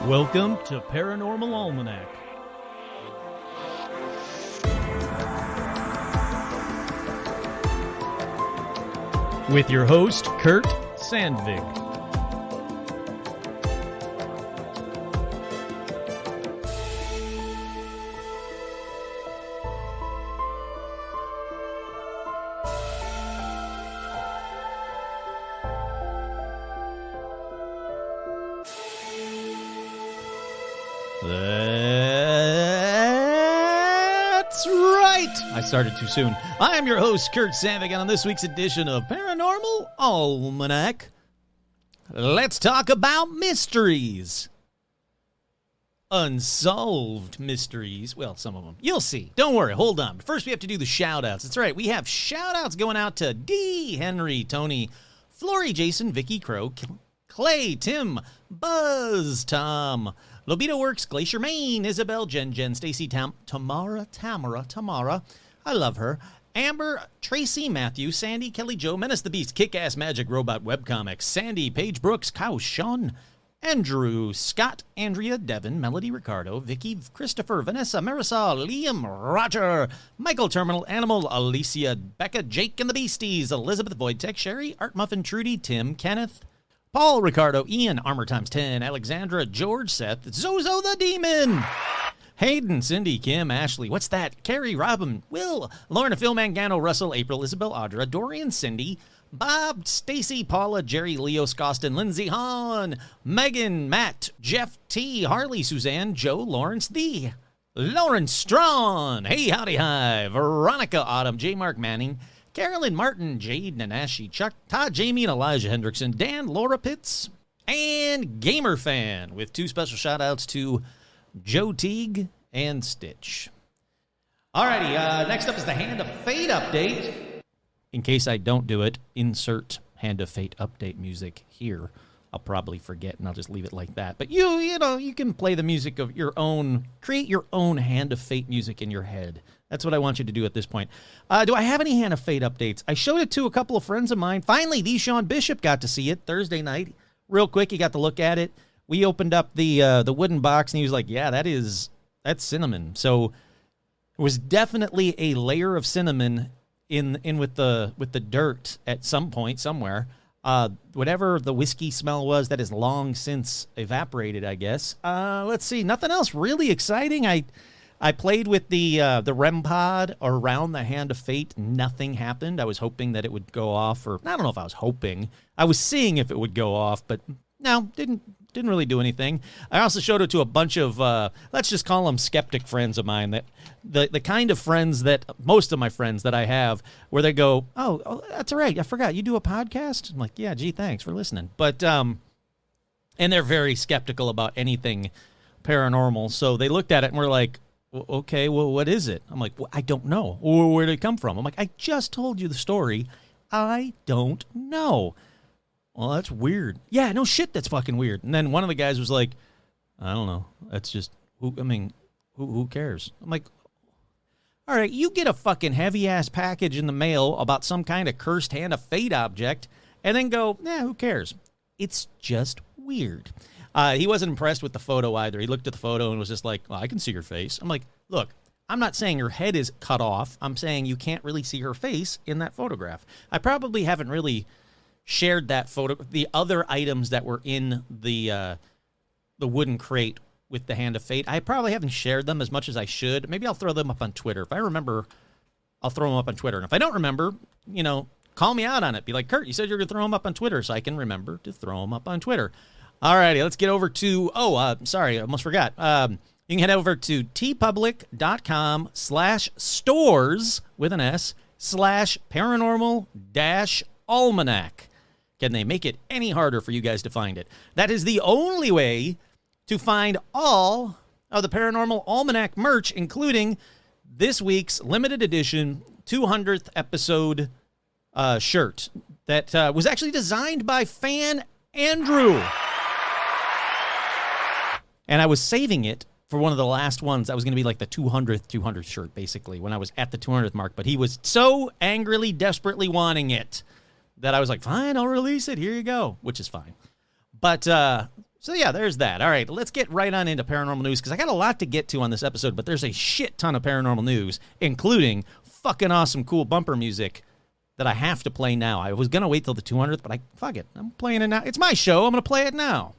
Welcome to Paranormal Almanac. With your host, Kurt Sandvig. That's right! I started too soon. I am your host, Kurt Sandvig, and on this week's edition of Paranormal Almanac, let's talk about mysteries. Unsolved mysteries. Well, some of them. You'll see. Don't worry. Hold on. But first, we have to do the shout-outs. That's right. We have shout-outs going out to D, Henry, Tony, Flory, Jason, Vicky, Crow, Clay, Tim, Buzz, Tom, Lobito Works, Glacier Maine, Isabel, Jen, Stacy, Tamara, I love her, Amber, Tracy, Matthew, Sandy, Kelly, Joe, Menace the Beast, Kick-Ass Magic, Robot Webcomics, Sandy, Paige Brooks, Kyle, Sean, Andrew, Scott, Andrea, Devin, Melody, Ricardo, Vicky, Christopher, Vanessa, Marisol, Liam, Roger, Michael, Terminal, Animal, Alicia, Becca, Jake and the Beasties, Elizabeth, Void Tech, Sherry, Art Muffin, Trudy, Tim, Kenneth, Paul, Ricardo, Ian, Armor Times 10, Alexandra, George, Seth, Zozo the Demon, Hayden, Cindy, Kim, Ashley, what's that? Carrie, Robin, Will, Lorna, Phil, Mangano, Russell, April, Isabel, Audra, Dorian, Cindy, Bob, Stacy, Paula, Jerry, Leo, Scostin, Lindsay, Hahn, Megan, Matt, Jeff T, Harley, Suzanne, Joe, Lawrence, the Lawrence Strawn, Hey, Howdy Hi, Veronica, Autumn, J. Mark Manning, Carolyn Martin, Jade, Nanashi, Chuck, Todd, Jamie, and Elijah Hendrickson, Dan, Laura Pitts, and Gamer Fan, with two special shout-outs to Joe Teague and Stitch. Alrighty, next up is the Hand of Fate update. In case I don't do it, insert Hand of Fate update music here. I'll probably forget, and I'll just leave it like that. But you know, you can play the music of your own, create your own Hand of Fate music in your head. That's what I want you to do at this point. Do I have any Hand of Fate updates? I showed it to a couple of friends of mine. Finally, the Sean Bishop got to see it Thursday night. Real quick, he got to look at it. We opened up the wooden box, and he was like, yeah, that's cinnamon. So it was definitely a layer of cinnamon in with the dirt at some point, somewhere. Whatever the whiskey smell was, that has long since evaporated, I guess. Let's see. Nothing else really exciting. I played with the REM pod around the Hand of Fate. Nothing happened. I was hoping that it would go off, or I don't know if I was hoping. I was seeing if it would go off, but no, didn't really do anything. I also showed it to a bunch of, let's just call them skeptic friends of mine, that the kind of friends that, most of my friends that I have, where they go, oh, that's all right, I forgot, you do a podcast? I'm like, yeah, gee, thanks for listening. But, and they're very skeptical about anything paranormal, so they looked at it and were like, okay, well, what is it? I'm like, well, I don't know. Where did it come from? I'm like, I just told you the story. I don't know. Well, that's weird. Yeah, no shit, that's fucking weird. And then one of the guys was like, I don't know. That's just, who cares? I'm like, all right, you get a fucking heavy-ass package in the mail about some kind of cursed Hand of Fate object, and then go, who cares? It's just weird. He wasn't impressed with the photo either. He looked at the photo and was just like, well, I can see your face. I'm like, look, I'm not saying her head is cut off. I'm saying you can't really see her face in that photograph. I probably haven't really shared that photo, the other items that were in the wooden crate with the Hand of Fate. I probably haven't shared them as much as I should. Maybe I'll throw them up on Twitter. If I remember, I'll throw them up on Twitter. And if I don't remember, call me out on it. Be like, Kurt, you said you were going to throw them up on Twitter, so I can remember to throw them up on Twitter. All righty, let's get over to, sorry, I almost forgot. You can head over to tpublic.com/stores with an S /paranormal-almanac. Can they make it any harder for you guys to find it? That is the only way to find all of the Paranormal Almanac merch, including this week's limited edition 200th episode shirt that was actually designed by fan Andrew. And I was saving it for one of the last ones. That was going to be like the 200th shirt, basically, when I was at the 200th mark. But he was so angrily, desperately wanting it that I was like, fine, I'll release it. Here you go, which is fine. But So yeah, there's that. All right, let's get right on into paranormal news because I got a lot to get to on this episode, but there's a shit ton of paranormal news, including fucking awesome, cool bumper music that I have to play now. I was going to wait till the 200th, but fuck it. I'm playing it now. It's my show. I'm going to play it now.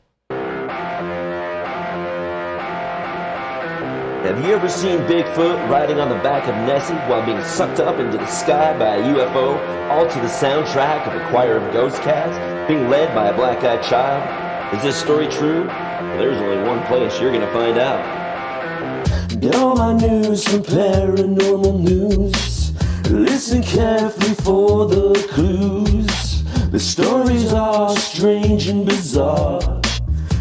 Have you ever seen Bigfoot riding on the back of Nessie while being sucked up into the sky by a UFO, all to the soundtrack of a choir of ghost cats, being led by a black-eyed child? Is this story true? Well, there's only one place you're going to find out. Get all my news from paranormal news. Listen carefully for the clues. The stories are strange and bizarre.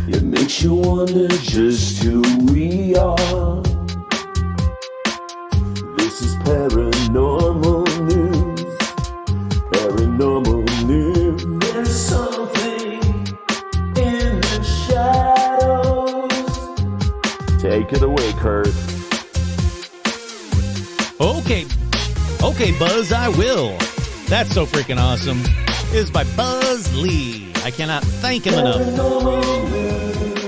It makes you wonder just who we are. This is paranormal news. Paranormal news. There's something in the shadows. Take it away, Kurt. Okay, Buzz, I will. That's so freaking awesome. It is by Buzz Lee. I cannot thank him enough.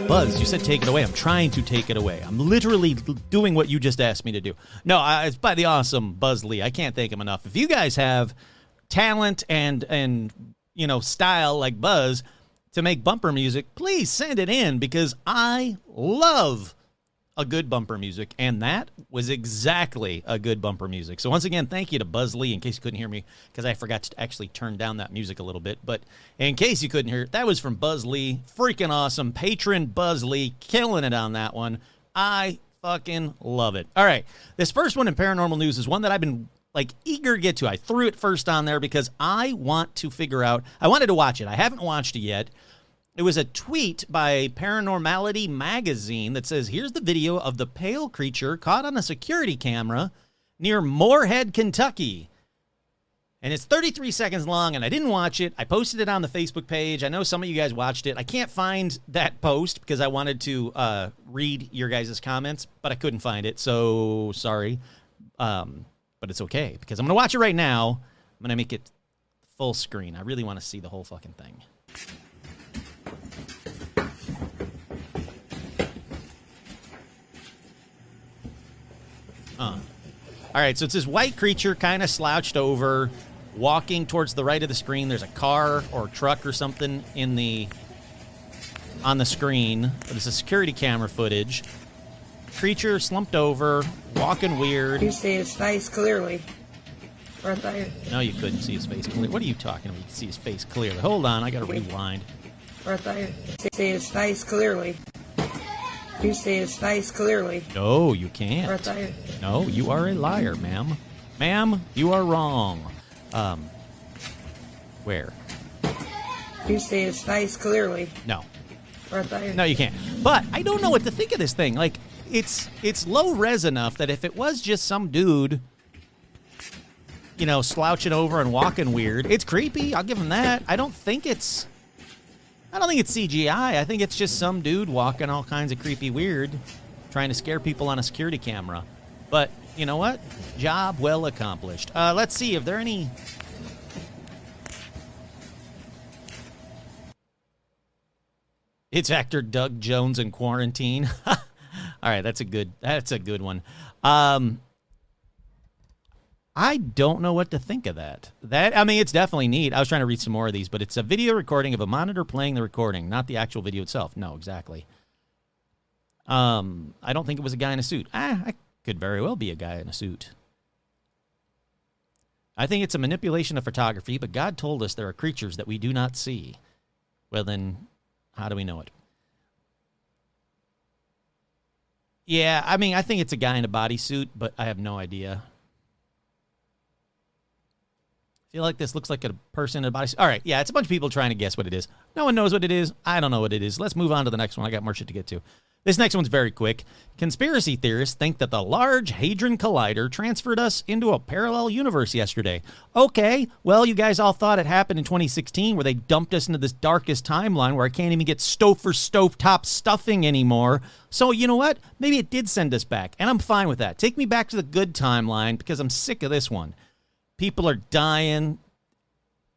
Buzz, you said take it away. I'm trying to take it away. I'm literally doing what you just asked me to do. No, it's by the awesome Buzz Lee. I can't thank him enough. If you guys have talent and style like Buzz to make bumper music, please send it in because I love a good bumper music, and that was exactly a good bumper music. So once again, thank you to Buzz Lee, in case you couldn't hear me, because I forgot to actually turn down that music a little bit. But in case you couldn't hear it, that was from Buzz Lee. Freaking awesome. Patron Buzz Lee, killing it on that one. I fucking love it. All right, this first one in paranormal news is one that I've been eager to get to. I threw it first on there because I want to figure out, I wanted to watch it. I haven't watched it yet. It was a tweet by Paranormality Magazine that says, here's the video of the pale creature caught on a security camera near Moorhead, Kentucky. And it's 33 seconds long, and I didn't watch it. I posted it on the Facebook page. I know some of you guys watched it. I can't find that post because I wanted to read your guys' comments, but I couldn't find it, so sorry. But it's okay because I'm going to watch it right now. I'm going to make it full screen. I really want to see the whole fucking thing. All right, so it's this white creature kind of slouched over, walking towards the right of the screen. There's a car or truck or something on the screen. But it's a security camera footage. Creature slumped over, walking weird. You see his face clearly. Right there. No, you couldn't see his face clearly. What are you talking about? You can see his face clearly. Hold on, I got to rewind. Right there. You see his face clearly. You see his face clearly. No, you can't. Right there. No, you are a liar, ma'am. Ma'am, you are wrong. Where? You see his face clearly. No. Right there. No, you can't. But I don't know what to think of this thing. It's low res enough that if it was just some dude, slouching over and walking weird, it's creepy. I'll give him that. I don't think it's CGI. I think it's just some dude walking all kinds of creepy weird, trying to scare people on a security camera. But you know what? Job well accomplished. Let's see if there are any. It's actor Doug Jones in quarantine. All right, that's a good one. I don't know what to think of that. It's definitely neat. I was trying to read some more of these, but it's a video recording of a monitor playing the recording, not the actual video itself. No, exactly. I don't think it was a guy in a suit. I could very well be a guy in a suit. I think it's a manipulation of photography, but God told us there are creatures that we do not see. Well, then, how do we know it? Yeah, I think it's a guy in a bodysuit, but I have no idea. I feel like this looks like a person in a bodysuit. All right, yeah, it's a bunch of people trying to guess what it is. No one knows what it is. I don't know what it is. Let's move on to the next one. I got more shit to get to. This next one's very quick. Conspiracy theorists think that the Large Hadron Collider transferred us into a parallel universe yesterday. Okay, well, you guys all thought it happened in 2016 where they dumped us into this darkest timeline where I can't even get Stouffer stovetop stuffing anymore. So you know what? Maybe it did send us back, and I'm fine with that. Take me back to the good timeline because I'm sick of this one. People are dying.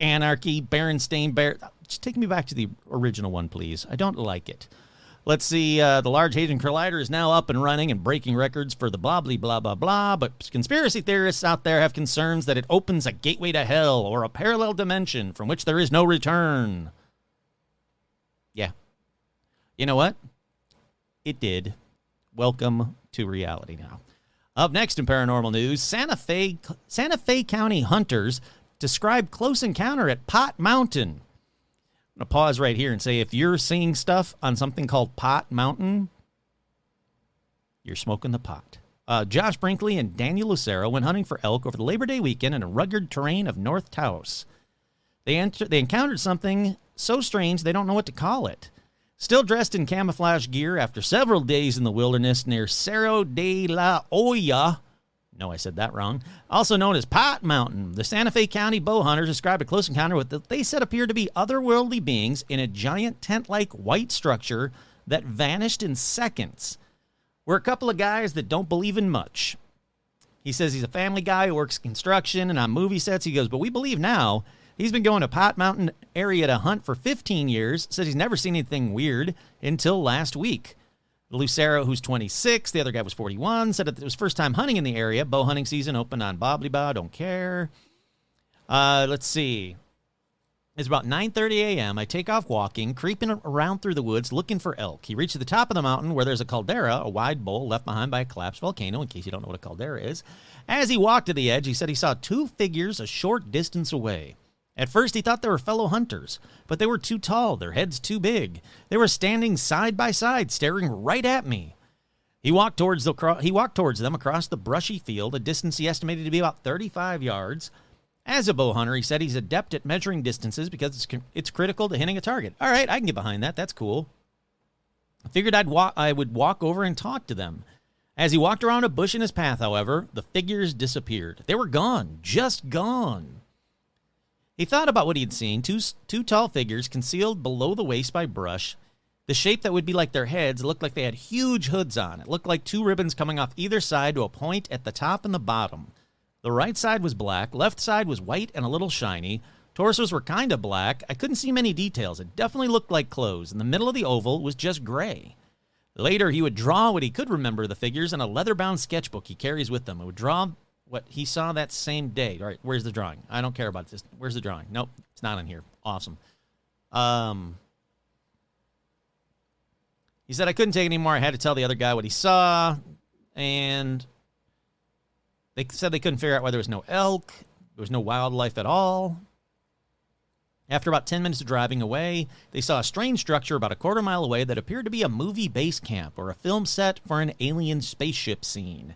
Anarchy, Berenstain Bear. Just take me back to the original one, please. I don't like it. Let's see. The Large Hadron Collider is now up and running and breaking records for the blah, blah, blah, blah, blah. But conspiracy theorists out there have concerns that it opens a gateway to hell or a parallel dimension from which there is no return. Yeah. You know what? It did. Welcome to reality now. Up next in paranormal news, Santa Fe County hunters describe close encounter at Pot Mountain. I'm going to pause right here and say if you're seeing stuff on something called Pot Mountain, you're smoking the pot. Josh Brinkley and Daniel Lucero went hunting for elk over the Labor Day weekend in a rugged terrain of North Taos. They encountered something so strange they don't know what to call it. Still dressed in camouflage gear after several days in the wilderness near Cerro de la Hoya, no, I said that wrong, also known as Pot Mountain, the Santa Fe County bow hunters described a close encounter with what they said appeared to be otherworldly beings in a giant tent-like white structure that vanished in seconds. We're a couple of guys that don't believe in much. He says he's a family guy who works construction and on movie sets. He goes, but we believe now. He's been going to Pot Mountain area to hunt for 15 years, says he's never seen anything weird until last week. Lucero, who's 26, the other guy was 41, said that it was first time hunting in the area. Bow hunting season opened on Bobley don't care. Let's see. It's about 9:30 a.m. I take off walking, creeping around through the woods, looking for elk. He reached the top of the mountain where there's a caldera, a wide bowl left behind by a collapsed volcano, in case you don't know what a caldera is. As he walked to the edge, he said he saw two figures a short distance away. At first, he thought they were fellow hunters, but they were too tall, their heads too big. They were standing side by side, staring right at me. He walked towards them across the brushy field, a distance he estimated to be about 35 yards. As a bow hunter, he said he's adept at measuring distances because it's critical to hitting a target. All right, I can get behind that. That's cool. I figured I would walk over and talk to them. As he walked around a bush in his path, however, the figures disappeared. They were gone, just gone. He thought about what he had seen, two tall figures concealed below the waist by brush. The shape that would be like their heads looked like they had huge hoods on. It looked like two ribbons coming off either side to a point at the top and the bottom. The right side was black, left side was white and a little shiny. Torsos were kind of black. I couldn't see many details. It definitely looked like clothes, and the middle of the oval was just gray. Later, he would draw what he could remember of the figures in a leather-bound sketchbook he carries with him. It would draw what he saw that same day. All right, where's the drawing? I don't care about this. Where's the drawing? Nope, it's not on here. Awesome. He said, I couldn't take it anymore. I had to tell the other guy what he saw. And they said they couldn't figure out why there was no elk. There was no wildlife at all. After about 10 minutes of driving away, they saw a strange structure about a quarter mile away that appeared to be a movie base camp or a film set for an alien spaceship scene.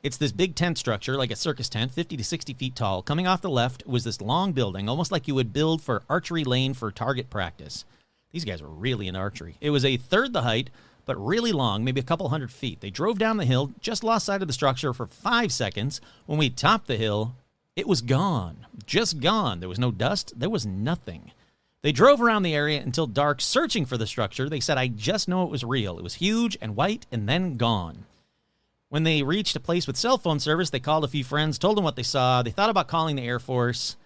It's this big tent structure, like a circus tent, 50 to 60 feet tall. Coming off the left was this long building, almost like you would build for archery lane for target practice. These guys were really into archery. It was a third the height, but really long, maybe a couple hundred feet. They drove down the hill, just lost sight of the structure for 5 seconds. When we topped the hill, it was gone. Just gone. There was no dust. There was nothing. They drove around the area until dark, searching for the structure. They said, I just know it was real. It was huge and white and then gone. When they reached a place with cell phone service, they called a few friends, told them what they saw. They thought about calling the Air Force.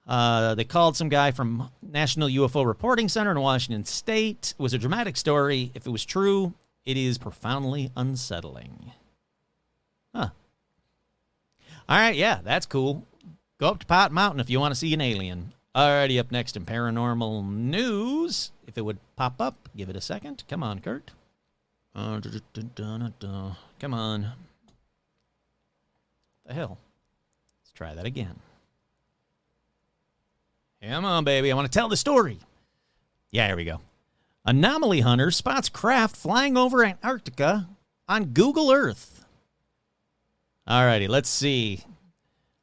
They called some guy from National UFO Reporting Center in Washington State. It was a dramatic story. If it was true, it is profoundly unsettling. Huh. All right, yeah, that's cool. Go up to Pot Mountain if you want to see an alien. Alrighty, up next in paranormal news. If it would pop up, give it a second. Come on, Kurt. Come on. The hell? Let's try that again. Come on, baby. I want to tell the story. Yeah, here we go. Anomaly hunter spots craft flying over Antarctica on Google Earth. Alrighty, let's see.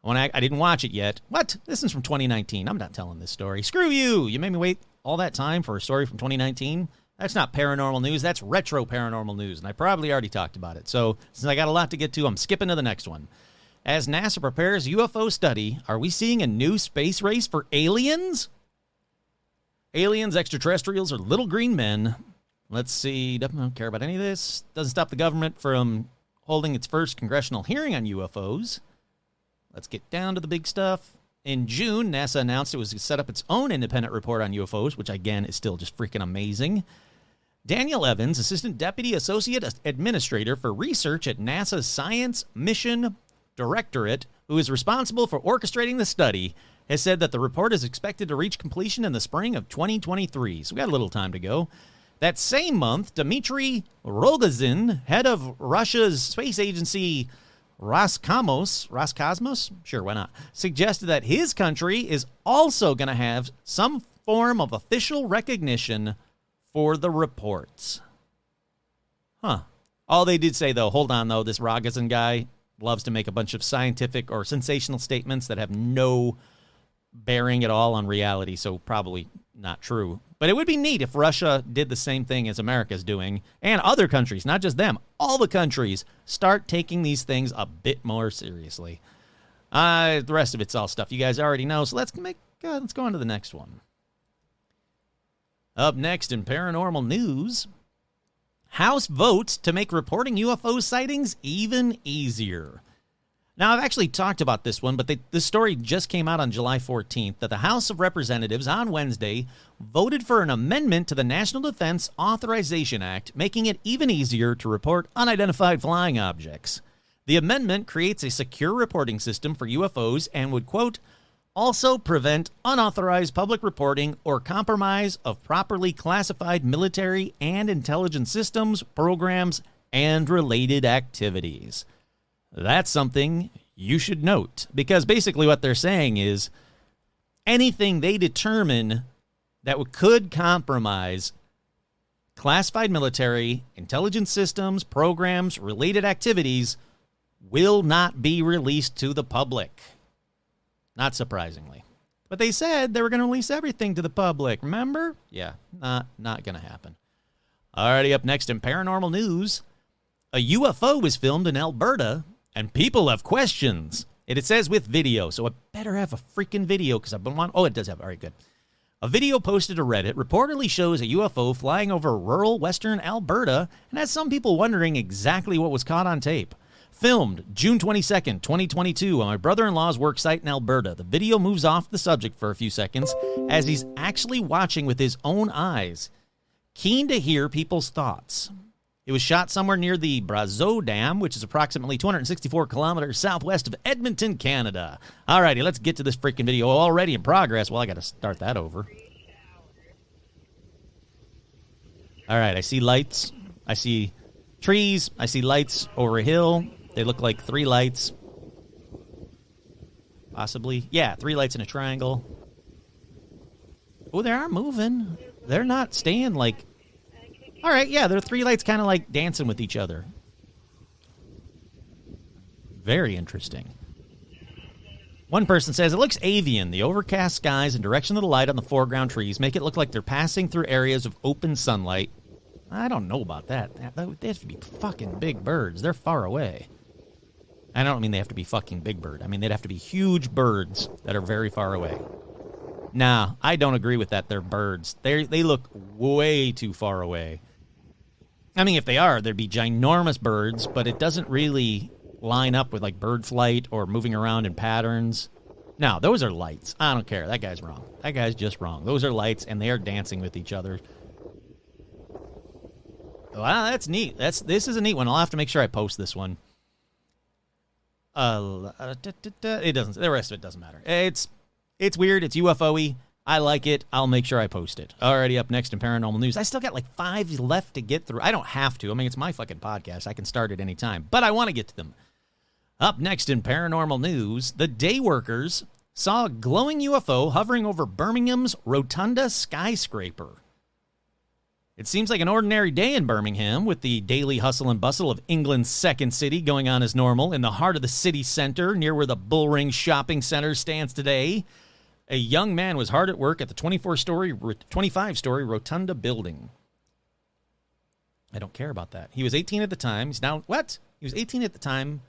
I didn't watch it yet. What? This is from 2019. I'm not telling this story. Screw you. You made me wait all that time for a story from 2019. That's not paranormal news. That's retro paranormal news, and I probably already talked about it. So since I got a lot to get to, I'm skipping to the next one. As NASA prepares UFO study, are we seeing a new space race for aliens? Aliens, extraterrestrials, or little green men? Let's see. Don't care about any of this. Doesn't stop the government from holding its first congressional hearing on UFOs. Let's get down to the big stuff. In June, NASA announced it was to set up its own independent report on UFOs, which, again, is still just freaking amazing. Daniel Evans, Assistant Deputy Associate Administrator for Research at NASA's Science Mission Directorate, who is responsible for orchestrating the study, has said that the report is expected to reach completion in the spring of 2023. So we got a little time to go. That same month, Dmitry Rogozin, head of Russia's space agency Roscosmos, sure, why not, suggested that his country is also going to have some form of official recognition for the reports. Huh. All they did say, though, hold on, though, this Rogozin guy loves to make a bunch of scientific or sensational statements that have no bearing at all on reality, so probably not true. But it would be neat if Russia did the same thing as America's doing, and other countries, not just them, all the countries start taking these things a bit more seriously. The rest of it's all stuff you guys already know, so let's go on to the next one. Up next in paranormal news, House votes to make reporting UFO sightings even easier. Now, I've actually talked about this one, but this story just came out on July 14th, that the House of Representatives on Wednesday voted for an amendment to the National Defense Authorization Act, making it even easier to report unidentified flying objects. The amendment creates a secure reporting system for UFOs and would, quote, also prevent unauthorized public reporting or compromise of properly classified military and intelligence systems, programs, and related activities. That's something you should note, because basically what they're saying is anything they determine that could compromise classified military, intelligence systems, programs, related activities will not be released to the public. Not surprisingly. But they said they were going to release everything to the public, remember? Yeah, not going to happen. Alrighty, up next in paranormal news, a UFO was filmed in Alberta, and people have questions. It says with video, so I better have a freaking video because I've been wanting. Oh, it does have. All right, good. A video posted to Reddit reportedly shows a UFO flying over rural western Alberta and has some people wondering exactly what was caught on tape. Filmed June 22nd, 2022 on my brother-in-law's work site in Alberta. The video moves off the subject for a few seconds as he's actually watching with his own eyes, keen to hear people's thoughts. It was shot somewhere near the Brazeau Dam, which is approximately 264 kilometers southwest of Edmonton, Canada. Alrighty, let's get to this freaking video already in progress. Well, I got to start that over. Alright, I see lights. I see trees. I see lights over a hill. They look like 3 lights. Possibly. Yeah, 3 lights in a triangle. Oh, they are moving. They're not staying like... All right, yeah, there are 3 lights kind of like dancing with each other. Very interesting. One person says, it looks avian. The overcast skies and direction of the light on the foreground trees make it look like they're passing through areas of open sunlight. I don't know about that. They have to be fucking big birds. They're far away. I don't mean they have to be fucking big bird. I mean they'd have to be huge birds that are very far away. Nah, I don't agree with that. They're birds. They look way too far away. I mean, if they are, there'd be ginormous birds, but it doesn't really line up with, like, bird flight or moving around in patterns. No, those are lights. I don't care. That guy's wrong. That guy's just wrong. Those are lights, and they are dancing with each other. Wow, that's neat. This is a neat one. I'll have to make sure I post this one. It doesn't. The rest of it doesn't matter. It's weird. It's UFO-y. I like it. I'll make sure I post it. Already up next in paranormal news. I still got like 5 left to get through. I don't have to. I mean, it's my fucking podcast. I can start at any time. But I want to get to them. Up next in paranormal news, the day workers saw a glowing UFO hovering over Birmingham's Rotunda skyscraper. It seems like an ordinary day in Birmingham, with the daily hustle and bustle of England's second city going on as normal in the heart of the city center, near where the Bullring Shopping Center stands today. A young man was hard at work at the 25-story Rotunda building. I don't care about that. He was 18 at the time. He's now, what? He was 18 at the time,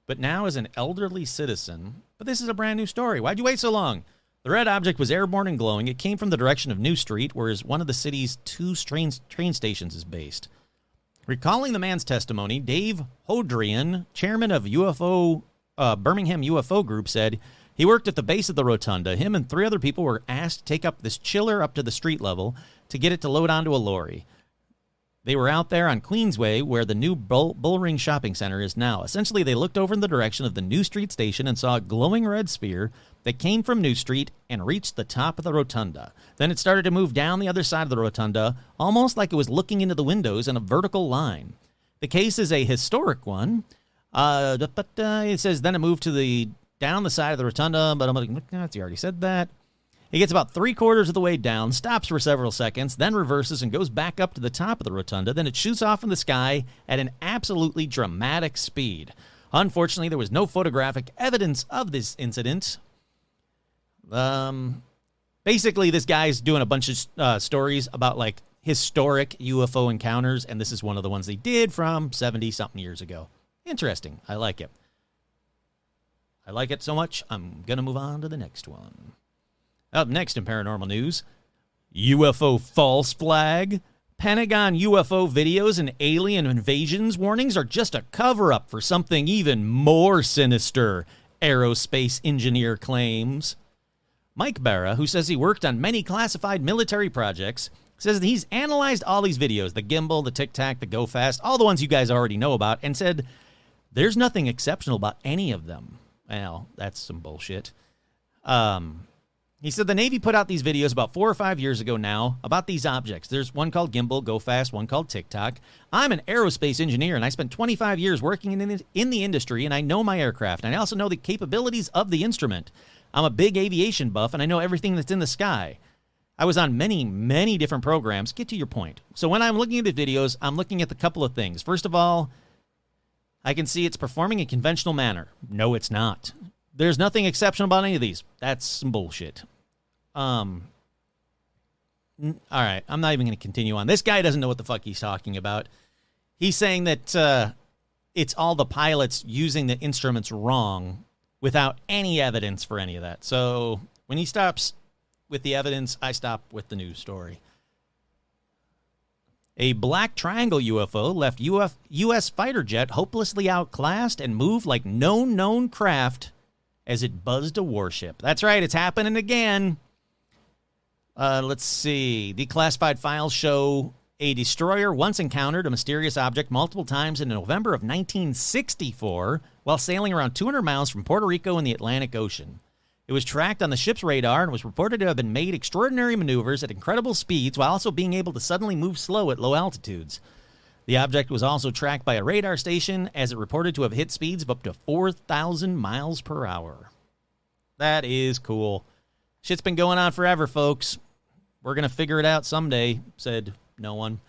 but now is an elderly citizen. But this is a brand new story. Why'd you wait so long? The red object was airborne and glowing. It came from the direction of New Street, where one of the city's 2 train stations is based. Recalling the man's testimony, Dave Hodrian, chairman of Birmingham UFO Group, said he worked at the base of the rotunda. Him and 3 other people were asked to take up this chiller up to the street level to get it to load onto a lorry. They were out there on Queensway, where the new Bullring Shopping Center is now. Essentially, they looked over in the direction of the New Street station and saw a glowing red sphere that came from New Street and reached the top of the rotunda. Then it started to move down the other side of the rotunda, almost like it was looking into the windows in a vertical line. The case is a historic one. It says then it moved to down the side of the rotunda, but I'm like, you already said that. It gets about 3/4 of the way down, stops for several seconds, then reverses and goes back up to the top of the rotunda. Then it shoots off in the sky at an absolutely dramatic speed. Unfortunately, there was no photographic evidence of this incident. Basically, this guy's doing a bunch of stories about like historic UFO encounters, and this is one of the ones they did from 70-something years ago. Interesting. I like it. I like it so much, I'm going to move on to the next one. Up next in paranormal news, UFO false flag. Pentagon UFO videos and alien invasions warnings are just a cover-up for something even more sinister, aerospace engineer claims. Mike Barra, who says he worked on many classified military projects, says that he's analyzed all these videos, the gimbal, the tic-tac, the go fast, all the ones you guys already know about, and said there's nothing exceptional about any of them. Well, that's some bullshit. He said the Navy put out these videos about 4 or 5 years ago now about these objects. There's one called Gimbal, Go Fast, one called TikTok. I'm an aerospace engineer, and I spent 25 years working in the industry, and I know my aircraft. And I also know the capabilities of the instrument. I'm a big aviation buff, and I know everything that's in the sky. I was on many, many different programs. Get to your point. So when I'm looking at the videos, I'm looking at the couple of things. First of all, I can see it's performing in conventional manner. No, it's not. There's nothing exceptional about any of these. That's some bullshit. All right, I'm not even going to continue on. This guy doesn't know what the fuck he's talking about. He's saying that it's all the pilots using the instruments wrong without any evidence for any of that. So when he stops with the evidence, I stop with the news story. A black triangle UFO left U.S. fighter jet hopelessly outclassed and moved like no known craft as it buzzed a warship. That's right, it's happening again. Let's see. Declassified files show a destroyer once encountered a mysterious object multiple times in November of 1964 while sailing around 200 miles from Puerto Rico in the Atlantic Ocean. It was tracked on the ship's radar and was reported to have been made extraordinary maneuvers at incredible speeds while also being able to suddenly move slow at low altitudes. The object was also tracked by a radar station as it reported to have hit speeds of up to 4,000 miles per hour. That is cool. Shit's been going on forever, folks. We're going to figure it out someday, said no one.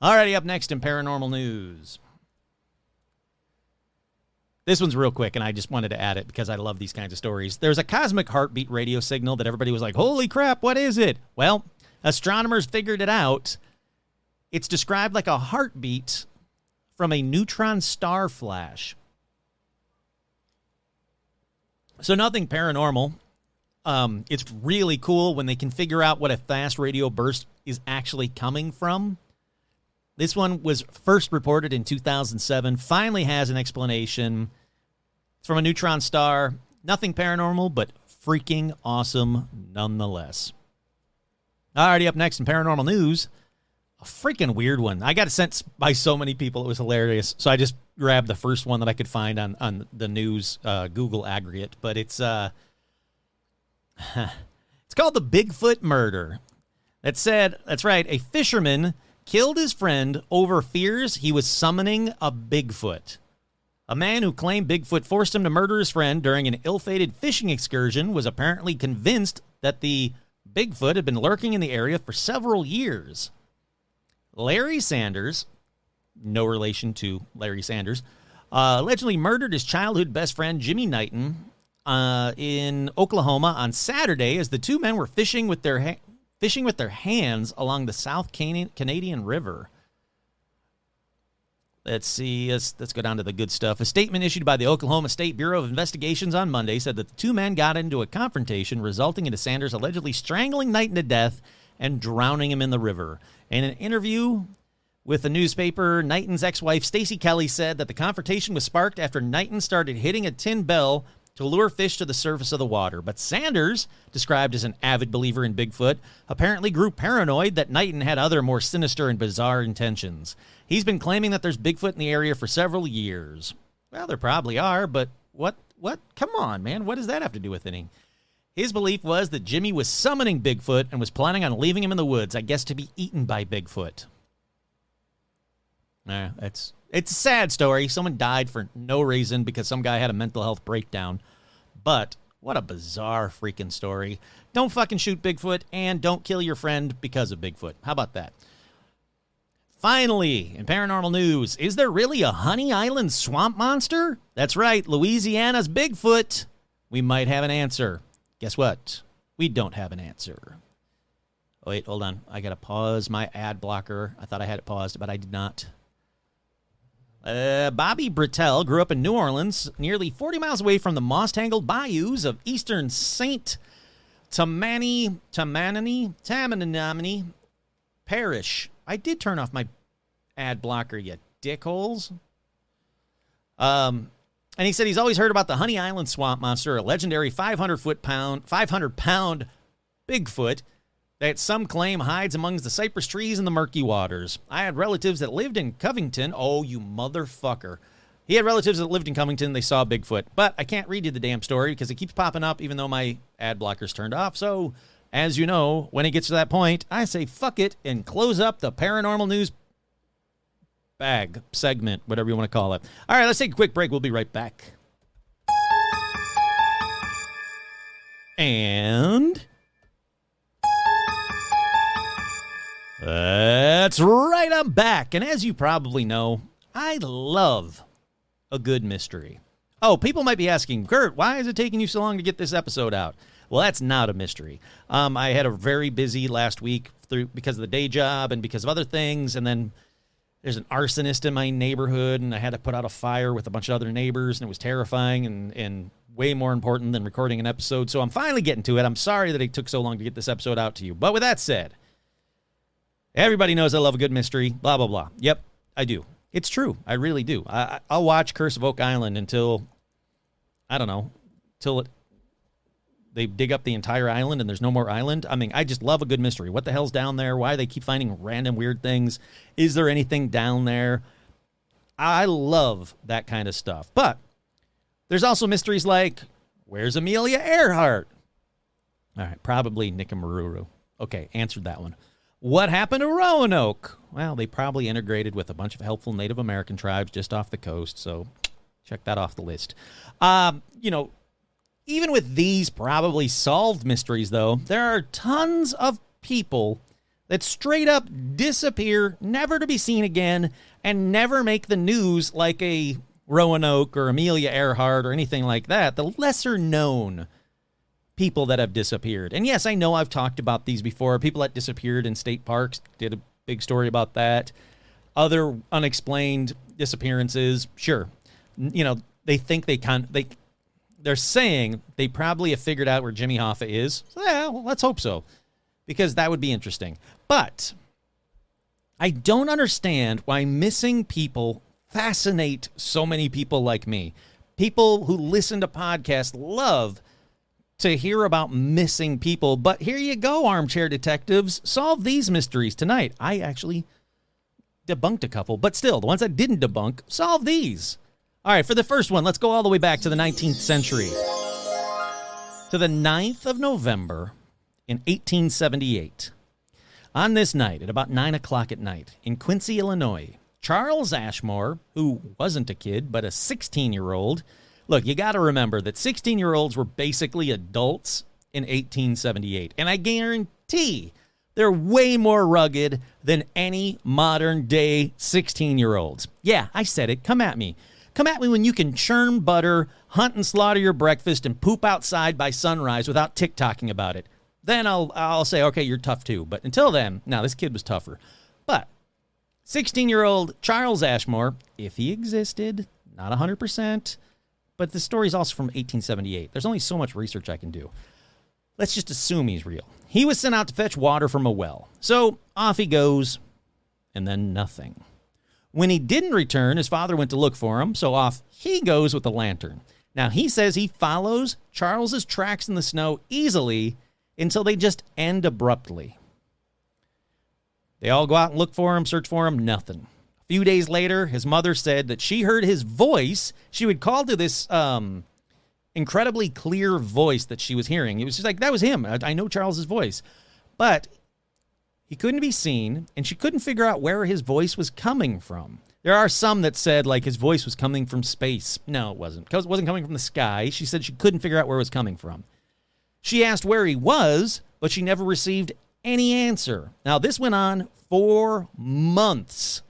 Alrighty, up next in paranormal news. This one's real quick, and I just wanted to add it because I love these kinds of stories. There's a cosmic heartbeat radio signal that everybody was like, holy crap, what is it? Well, astronomers figured it out. It's described like a heartbeat from a neutron star flash. So nothing paranormal. It's really cool when they can figure out what a fast radio burst is actually coming from. This one was first reported in 2007, finally has an explanation. It's from a neutron star. Nothing paranormal, but freaking awesome nonetheless. Alrighty, up next in paranormal news, a freaking weird one. I got it sent by so many people, it was hilarious. So I just grabbed the first one that I could find on the news Google aggregate, but it's called the Bigfoot murder. That's right, a fisherman killed his friend over fears he was summoning a Bigfoot. A man who claimed Bigfoot forced him to murder his friend during an ill-fated fishing excursion was apparently convinced that the Bigfoot had been lurking in the area for several years. Larry Sanders, no relation to Larry Sanders, allegedly murdered his childhood best friend Jimmy Knighton in Oklahoma on Saturday as the two men were fishing with their hands along the South Canadian River. Let's see. Let's go down to the good stuff. A statement issued by the Oklahoma State Bureau of Investigations on Monday said that the two men got into a confrontation, resulting in Sanders allegedly strangling Knighton to death and drowning him in the river. In an interview with the newspaper, Knighton's ex-wife, Stacey Kelly, said that the confrontation was sparked after Knighton started hitting a tin bell to lure fish to the surface of the water. But Sanders, described as an avid believer in Bigfoot, apparently grew paranoid that Knighton had other more sinister and bizarre intentions. He's been claiming that there's Bigfoot in the area for several years. Well, there probably are, but what? Come on, man. What does that have to do with anything? His belief was that Jimmy was summoning Bigfoot and was planning on leaving him in the woods, I guess to be eaten by Bigfoot. It's a sad story. Someone died for no reason because some guy had a mental health breakdown. But what a bizarre freaking story. Don't fucking shoot Bigfoot and don't kill your friend because of Bigfoot. How about that? Finally, in paranormal news, is there really a Honey Island swamp monster? That's right, Louisiana's Bigfoot. We might have an answer. Guess what? We don't have an answer. Oh, wait, hold on. I got to pause my ad blocker. I thought I had it paused, but I did not. Bobby Britell grew up in New Orleans, nearly 40 miles away from the moss-tangled bayous of eastern St. Tammany Parish. I did turn off my ad blocker, you dickholes. And he said he's always heard about the Honey Island swamp monster, a legendary 500-pound Bigfoot that some claim hides amongst the cypress trees in the murky waters. I had relatives that lived in Covington. Oh, you motherfucker. He had relatives that lived in Covington. They saw Bigfoot. But I can't read you the damn story because it keeps popping up even though my ad blocker's turned off. So, as you know, when it gets to that point, I say fuck it and close up the paranormal news bag segment, whatever you want to call it. All right, let's take a quick break. We'll be right back. And that's right, I'm back. And as you probably know, I love a good mystery. Oh, people might be asking, Kurt, why is it taking you so long to get this episode out? Well, that's not a mystery. I had a very busy last week because of the day job and because of other things. And then there's an arsonist in my neighborhood, and I had to put out a fire with a bunch of other neighbors, and it was terrifying and way more important than recording an episode. So I'm finally getting to it. I'm sorry that it took so long to get this episode out to you. But with that said, everybody knows I love a good mystery, blah, blah, blah. Yep, I do. It's true. I really do. I'll watch Curse of Oak Island until, I don't know, they dig up the entire island and there's no more island. I mean, I just love a good mystery. What the hell's down there? Why do they keep finding random weird things? Is there anything down there? I love that kind of stuff. But there's also mysteries like, where's Amelia Earhart? All right, probably Nickamaruru. Okay, answered that one. What happened to Roanoke? Well, they probably integrated with a bunch of helpful Native American tribes just off the coast, so check that off the list. Even with these probably solved mysteries, though, there are tons of people that straight up disappear, never to be seen again, and never make the news like a Roanoke or Amelia Earhart or anything like that. The lesser known people that have disappeared. And yes, I know I've talked about these before. People that disappeared in state parks, did a big story about that. Other unexplained disappearances, sure. They think they're saying they probably have figured out where Jimmy Hoffa is. So, yeah, well, let's hope so, because that would be interesting. But I don't understand why missing people fascinate so many people like me. People who listen to podcasts love to hear about missing people. But here you go, armchair detectives. Solve these mysteries tonight. I actually debunked a couple, but still, the ones I didn't debunk, solve these. All right, for the first one, let's go all the way back to the 19th century. To the 9th of November in 1878. On this night, at about 9 o'clock at night, in Quincy, Illinois, Charles Ashmore, who wasn't a kid, but a 16-year-old. Look, you got to remember that 16-year-olds were basically adults in 1878. And I guarantee they're way more rugged than any modern-day 16-year-olds. Yeah, I said it. Come at me. Come at me when you can churn butter, hunt and slaughter your breakfast, and poop outside by sunrise without tick-tocking about it. Then I'll say, okay, you're tough too. But until then, no, this kid was tougher. But 16-year-old Charles Ashmore, if he existed, not 100%, but the story's also from 1878. There's only so much research I can do. Let's just assume he's real. He was sent out to fetch water from a well. So off he goes, and then nothing. When he didn't return, his father went to look for him, so off he goes with the lantern. Now, he says he follows Charles's tracks in the snow easily until they just end abruptly. They all go out and look for him, search for him, nothing. A few days later, his mother said that she heard his voice. She would call to this incredibly clear voice that she was hearing. It was just like, that was him. I know Charles's voice. But he couldn't be seen, and she couldn't figure out where his voice was coming from. There are some that said, like, his voice was coming from space. No, it wasn't. Because it wasn't coming from the sky. She said she couldn't figure out where it was coming from. She asked where he was, but she never received any answer. Now, this went on 4 months,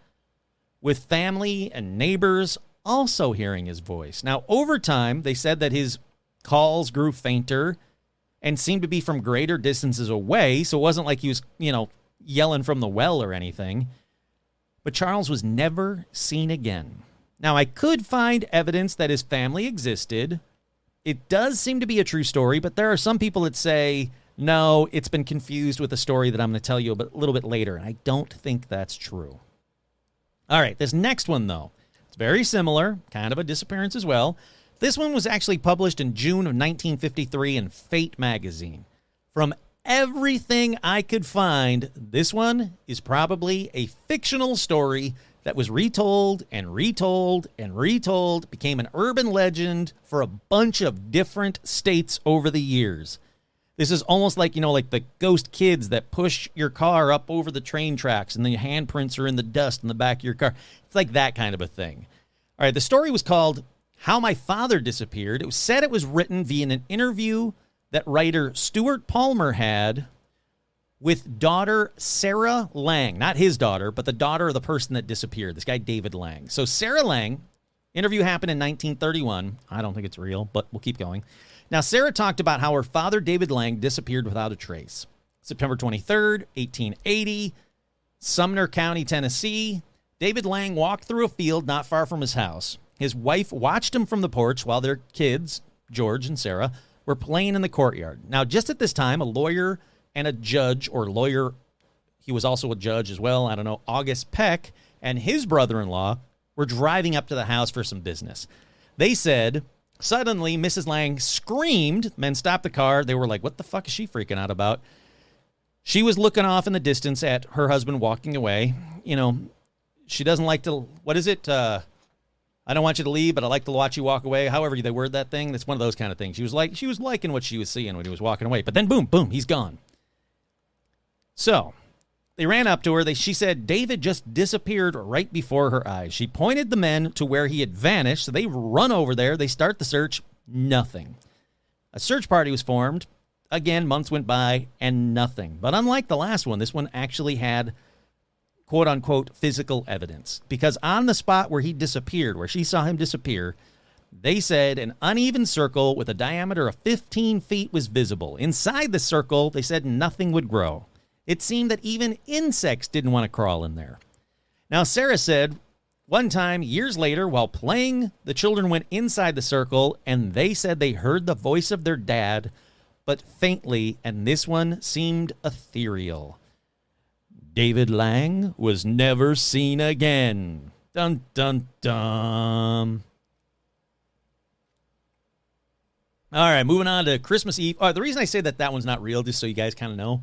with family and neighbors also hearing his voice. Now, over time, they said that his calls grew fainter and seemed to be from greater distances away, so it wasn't like he was, yelling from the well or anything. But Charles was never seen again. Now, I could find evidence that his family existed. It does seem to be a true story, but there are some people that say, no, it's been confused with a story that I'm going to tell you a little bit later, and I don't think that's true. All right, this next one, though, it's very similar, kind of a disappearance as well. This one was actually published in June of 1953 in Fate magazine. From everything I could find, this one is probably a fictional story that was retold and retold and retold, became an urban legend for a bunch of different states over the years. This is almost like, like the ghost kids that push your car up over the train tracks and the handprints are in the dust in the back of your car. It's like that kind of a thing. All right, the story was called How My Father Disappeared. It was said it was written via an interview that writer Stuart Palmer had with daughter Sarah Lang. Not his daughter, but the daughter of the person that disappeared, this guy David Lang. So Sarah Lang, interview happened in 1931. I don't think it's real, but we'll keep going. Now, Sarah talked about how her father, David Lang, disappeared without a trace. September 23rd, 1880, Sumner County, Tennessee. David Lang walked through a field not far from his house. His wife watched him from the porch while their kids, George and Sarah, were playing in the courtyard. Now, just at this time, a lawyer and a judge, or lawyer, he was also a judge as well, I don't know, August Peck, and his brother-in-law were driving up to the house for some business. They said, suddenly, Mrs. Lang screamed. Men stopped the car. They were like, what the fuck is she freaking out about? She was looking off in the distance at her husband walking away. She doesn't like to, what is it? I don't want you to leave, but I like to watch you walk away. However they word that thing, it's one of those kind of things. She was liking what she was seeing when he was walking away. But then boom, he's gone. So they ran up to her. She said David just disappeared right before her eyes. She pointed the men to where he had vanished. So they run over there. They start the search. Nothing. A search party was formed. Again, months went by and nothing. But unlike the last one, this one actually had quote-unquote physical evidence, because on the spot where he disappeared, where she saw him disappear, they said an uneven circle with a diameter of 15 feet was visible. Inside the circle, they said nothing would grow. It seemed that even insects didn't want to crawl in there. Now, Sarah said one time, years later, while playing, the children went inside the circle, and they said they heard the voice of their dad, but faintly, and this one seemed ethereal. David Lang was never seen again. Dun, dun, dun. All right, moving on to Christmas Eve. The reason I say that one's not real, just so you guys kind of know,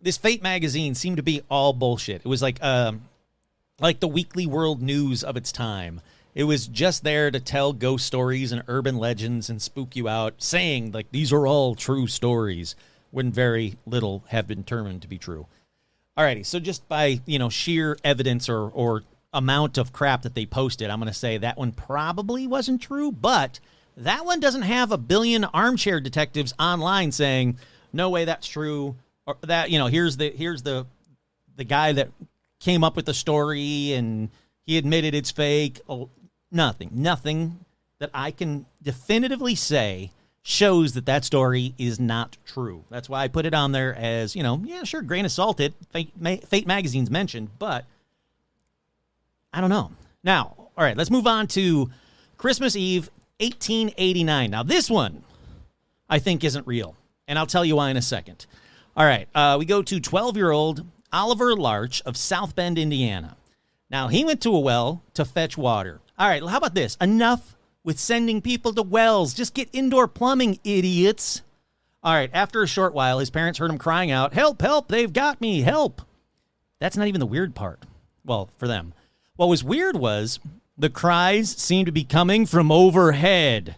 this Fate magazine seemed to be all bullshit. It was like the weekly world news of its time. It was just there to tell ghost stories and urban legends and spook you out, saying, like, these are all true stories, when very little have been determined to be true. Alrighty, so just by, sheer evidence or amount of crap that they posted, I'm going to say that one probably wasn't true, but that one doesn't have a billion armchair detectives online saying, no way that's true, or that, here's the guy that came up with the story and he admitted it's fake. Oh, nothing that I can definitively say shows that story is not true. That's why I put it on there as, yeah, sure, grain of salt it. Fate magazine's mentioned, but I don't know. Now, all right, let's move on to Christmas Eve, 1889. Now, this one I think isn't real, and I'll tell you why in a second. All right, we go to 12-year-old Oliver Larch of South Bend, Indiana. Now, he went to a well to fetch water. All right, how about this? Enough with sending people to wells. Just get indoor plumbing, idiots. All right, after a short while, his parents heard him crying out, "Help, help, they've got me, help." That's not even the weird part. Well, for them. What was weird was the cries seemed to be coming from overhead.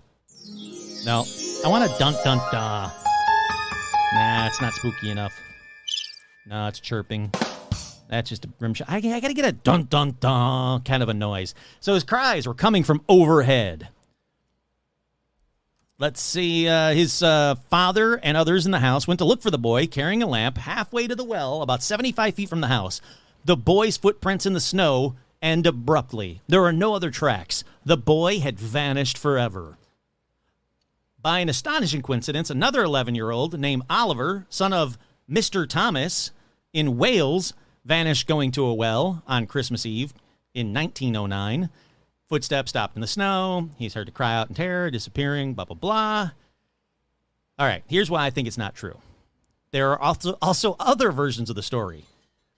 No, I want a dun-dun-dun. Nah, it's not spooky enough. No, it's chirping. That's just a rim shot. I got to get a dun-dun-dun kind of a noise. So his cries were coming from overhead. Let's see, his father and others in the house went to look for the boy carrying a lamp halfway to the well, about 75 feet from the house. The boy's footprints in the snow end abruptly. There are no other tracks. The boy had vanished forever. By an astonishing coincidence, another 11-year-old named Oliver, son of Mr. Thomas, in Wales, vanished going to a well on Christmas Eve in 1909. Footsteps stopped in the snow. He's heard to cry out in terror, disappearing, blah, blah, blah. All right, here's why I think it's not true. There are also other versions of the story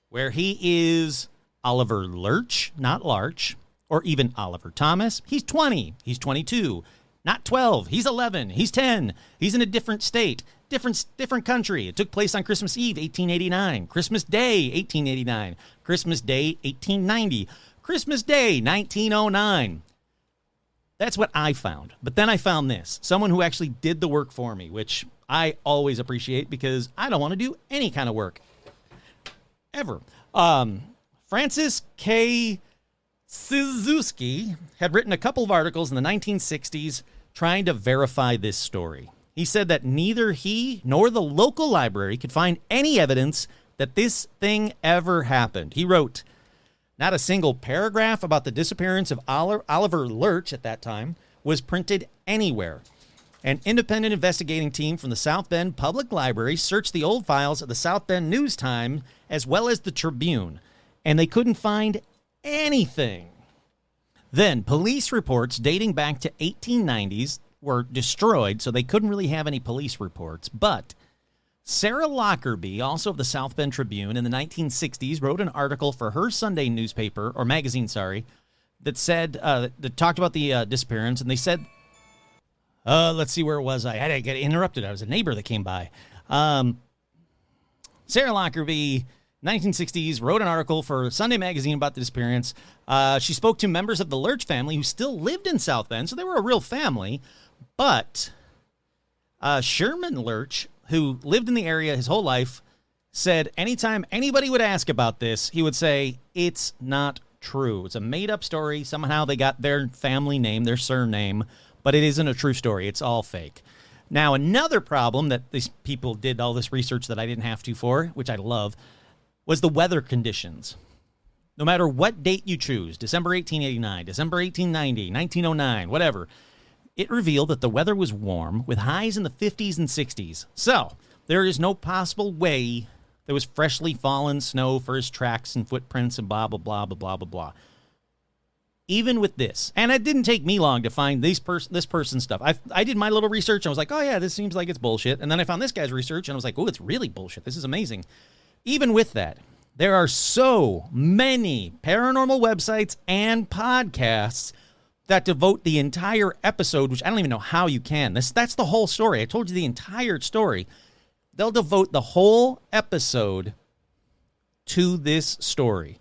where he is Oliver Lurch, not Larch, or even Oliver Thomas. He's 20. He's 22. Not 12. He's 11. He's 10. He's in a different state, different country. It took place on Christmas Eve, 1889. Christmas Day, 1889. Christmas Day, 1890. Christmas Day, 1909. That's what I found. But then I found this. Someone who actually did the work for me, which I always appreciate because I don't want to do any kind of work. Ever. Francis K. Suzuki had written a couple of articles in the 1960s trying to verify this story. He said that neither he nor the local library could find any evidence that this thing ever happened. He wrote, "Not a single paragraph about the disappearance of Oliver Lurch at that time was printed anywhere. An independent investigating team from the South Bend Public Library searched the old files of the South Bend News-Times as well as the Tribune, and they couldn't find anything." Then police reports dating back to 1890s were destroyed, so they couldn't really have any police reports. But Sarah Lockerbie, also of the South Bend Tribune, in the 1960s, wrote an article for her Sunday newspaper, or magazine, that said, that talked about the disappearance, and they said, let's see, where was I? I had to get interrupted. I was a neighbor that came by. Sarah Lockerbie, 1960s, wrote an article for Sunday magazine about the disappearance. She spoke to members of the Lurch family who still lived in South Bend, so they were a real family. But Sherman Lurch, who lived in the area his whole life, said anytime anybody would ask about this, he would say, it's not true. It's a made-up story. Somehow they got their family name, their surname, but it isn't a true story. It's all fake. Now, another problem that these people did all this research that I didn't have to for, which I love, was the weather conditions. No matter what date you choose, December 1889, December 1890, 1909, whatever, it revealed that the weather was warm with highs in the 50s and 60s. So there is no possible way there was freshly fallen snow for his tracks and footprints and blah, blah, blah, blah, blah, blah, blah. Even with this, and it didn't take me long to find this person's stuff. I did my little research and I was like, oh yeah, this seems like it's bullshit. And then I found this guy's research and I was like, oh, it's really bullshit. This is amazing. Even with that, there are so many paranormal websites and podcasts that devote the entire episode, which I don't even know how you can. That's the whole story. I told you the entire story. They'll devote the whole episode to this story.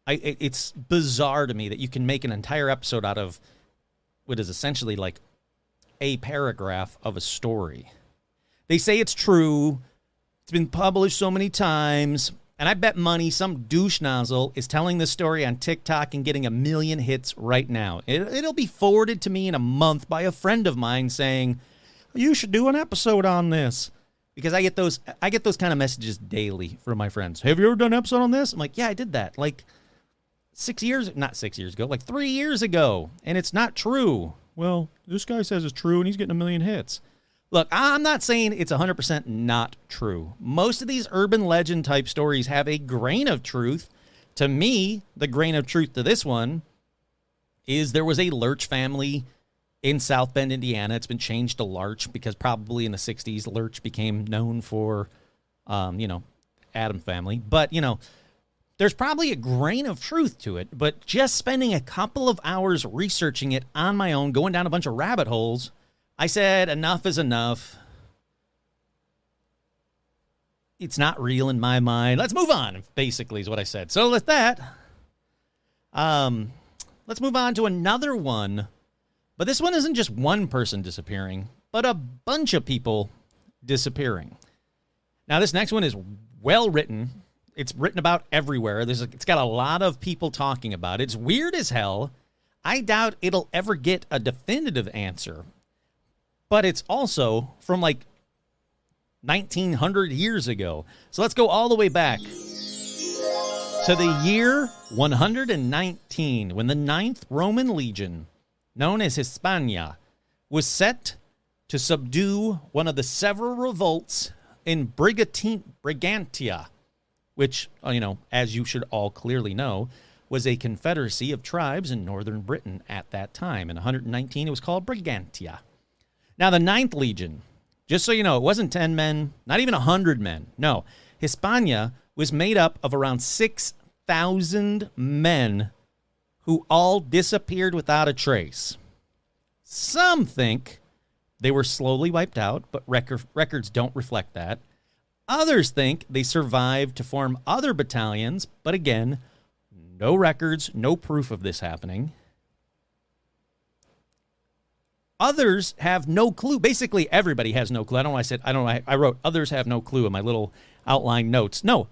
It's bizarre to me that you can make an entire episode out of what is essentially like a paragraph of a story. They say it's true. It's been published so many times. And I bet money some douche nozzle is telling this story on TikTok and getting 1 million hits right now. It'll be forwarded to me in a month by a friend of mine saying, you should do an episode on this. Because I get those kind of messages daily from my friends. Have you ever done an episode on this? I'm like, yeah, I did that. Like not 6 years ago, like 3 years ago. And it's not true. Well, this guy says it's true and he's getting 1 million hits. Look, I'm not saying it's 100% not true. Most of these urban legend type stories have a grain of truth. To me, the grain of truth to this one is there was a Lurch family in South Bend, Indiana. It's been changed to Larch because probably in the 60s, Lurch became known for, Adam family. But, There's probably a grain of truth to it, but just spending a couple of hours researching it on my own, going down a bunch of rabbit holes, I said enough is enough. It's not real in my mind. Let's move on, basically, is what I said. So with that, let's move on to another one. But this one isn't just one person disappearing, but a bunch of people disappearing. Now, this next one is well written. It's written about everywhere. It's got a lot of people talking about it. It's weird as hell. I doubt it'll ever get a definitive answer. But it's also from like 1900 years ago. So let's go all the way back to the year 119, when the 9th Roman legion, known as Hispania, was set to subdue one of the several revolts in Brigantia, which, as you should all clearly know, was a confederacy of tribes in northern Britain at that time. In 119, it was called Brigantia. Now, the 9th Legion, just so you know, it wasn't 10 men, not even 100 men. No, Hispania was made up of around 6,000 men who all disappeared without a trace. Some think they were slowly wiped out, but records don't reflect that. Others think they survived to form other battalions, but again, no records, no proof of this happening. Others have no clue. Basically, everybody has no clue. I wrote others have no clue in my little outline notes. No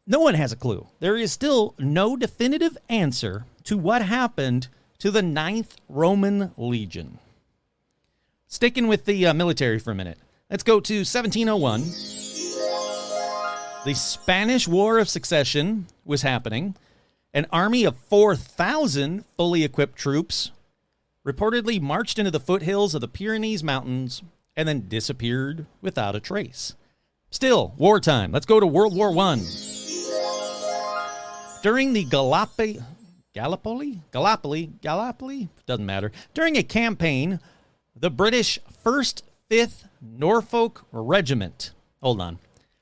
one has a clue. There is still no definitive answer to what happened to the 9th Roman Legion. Sticking with the military for a minute, let's go to 1701. The Spanish War of Succession was happening. An army of 4,000 fully equipped troops reportedly marched into the foothills of the Pyrenees Mountains and then disappeared without a trace. Still, wartime. Let's go to World War I. During the Gallipoli, doesn't matter. During a campaign, the British 1st 5th Norfolk Regiment. Hold on.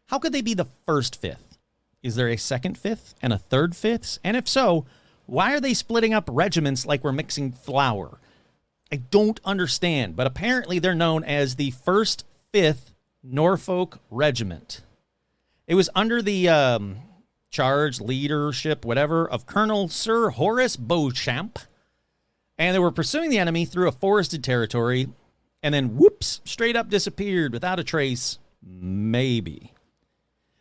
How could they be the 1st 5th? Is there a 2nd 5th and a 3rd 5th? And if so, why are they splitting up regiments like we're mixing flour? I don't understand, but apparently they're known as the 1st 5th Norfolk Regiment. It was under the charge, leadership, whatever, of Colonel Sir Horace Beauchamp, and they were pursuing the enemy through a forested territory, and then, whoops, straight up disappeared without a trace, maybe.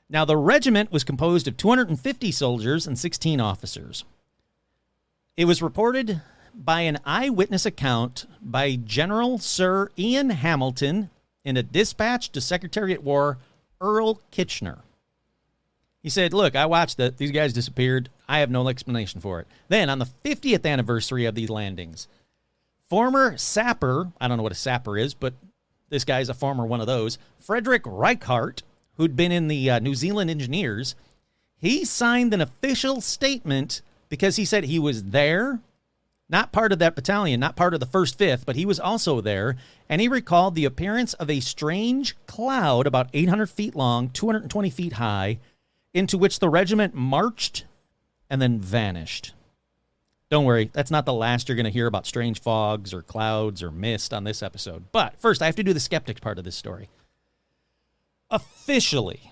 Now, the regiment was composed of 250 soldiers and 16 officers. It was reported by an eyewitness account by General Sir Ian Hamilton in a dispatch to Secretary at War Earl Kitchener. He said, look, I watched that. These guys disappeared. I have no explanation for it. Then, on the 50th anniversary of these landings, former sapper, I don't know what a sapper is, but this guy's a former one of those, Frederick Reichardt, who'd been in the New Zealand Engineers, he signed an official statement because he said he was there, not part of that battalion, not part of the 1st 5th, but he was also there, and he recalled the appearance of a strange cloud about 800 feet long, 220 feet high, into which the regiment marched and then vanished. Don't worry, that's not the last you're going to hear about strange fogs or clouds or mist on this episode. But first, I have to do the skeptic part of this story. Officially,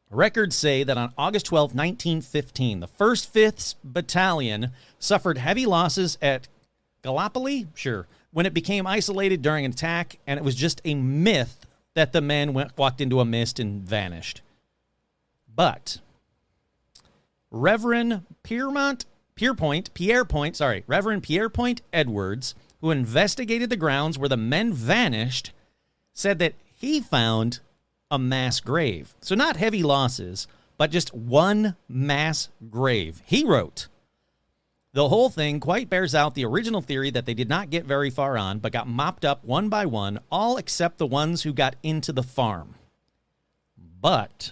records say that on August 12, 1915, the 1st 5th Battalion suffered heavy losses at Gallipoli, when it became isolated during an attack, and it was just a myth that the men walked into a mist and vanished. But Reverend Pierpoint Edwards, who investigated the grounds where the men vanished, said that he found a mass grave. So not heavy losses, but just one mass grave. He wrote, the whole thing quite bears out the original theory that they did not get very far on, but got mopped up one by one, all except the ones who got into the farm. But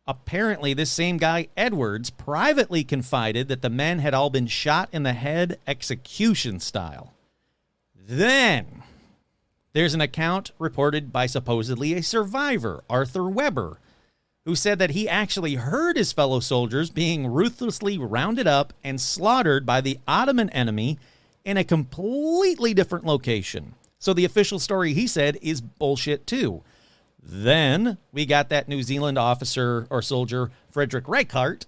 apparently this same guy, Edwards, privately confided that the men had all been shot in the head execution style. Then there's an account reported by supposedly a survivor, Arthur Weber, who said that he actually heard his fellow soldiers being ruthlessly rounded up and slaughtered by the Ottoman enemy in a completely different location. So the official story, he said, is bullshit too. Then we got that New Zealand officer or soldier, Frederick Reichardt,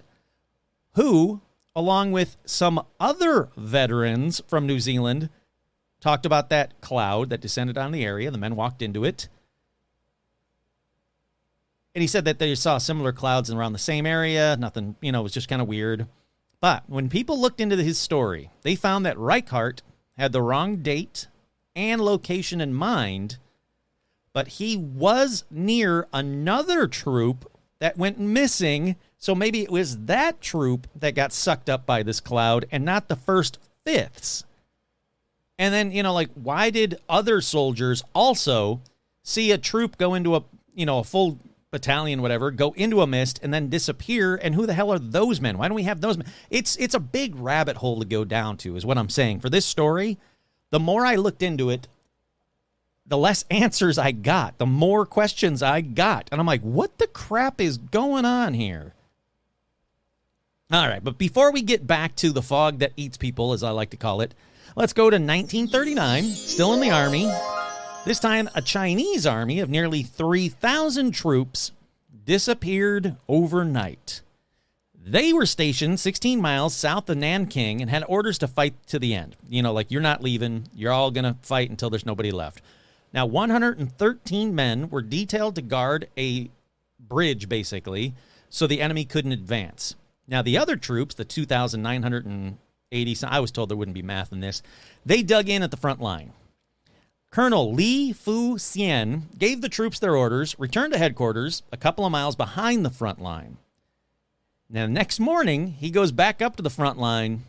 who, along with some other veterans from New Zealand, talked about that cloud that descended on the area. The men walked into it. And he said that they saw similar clouds around the same area. Nothing, it was just kind of weird. But when people looked into his story, they found that Reichardt had the wrong date and location in mind, but he was near another troop that went missing. So maybe it was that troop that got sucked up by this cloud and not the first fifths. And then, why did other soldiers also see a troop go into a full battalion, whatever, go into a mist and then disappear? And who the hell are those men? Why don't we have those men? It's a big rabbit hole to go down to, is what I'm saying. For this story, the more I looked into it, the less answers I got, the more questions I got. And I'm like, what the crap is going on here? All right, but before we get back to the fog that eats people, as I like to call it, let's go to 1939, still in the Army. This time, a Chinese army of nearly 3,000 troops disappeared overnight. They were stationed 16 miles south of Nanking and had orders to fight to the end. You're not leaving. You're all going to fight until there's nobody left. Now, 113 men were detailed to guard a bridge, basically, so the enemy couldn't advance. Now, the other troops, the 2,980, I was told there wouldn't be math in this, they dug in at the front line. Colonel Li Fu Xian gave the troops their orders, returned to headquarters a couple of miles behind the front line. Now, next morning, he goes back up to the front line,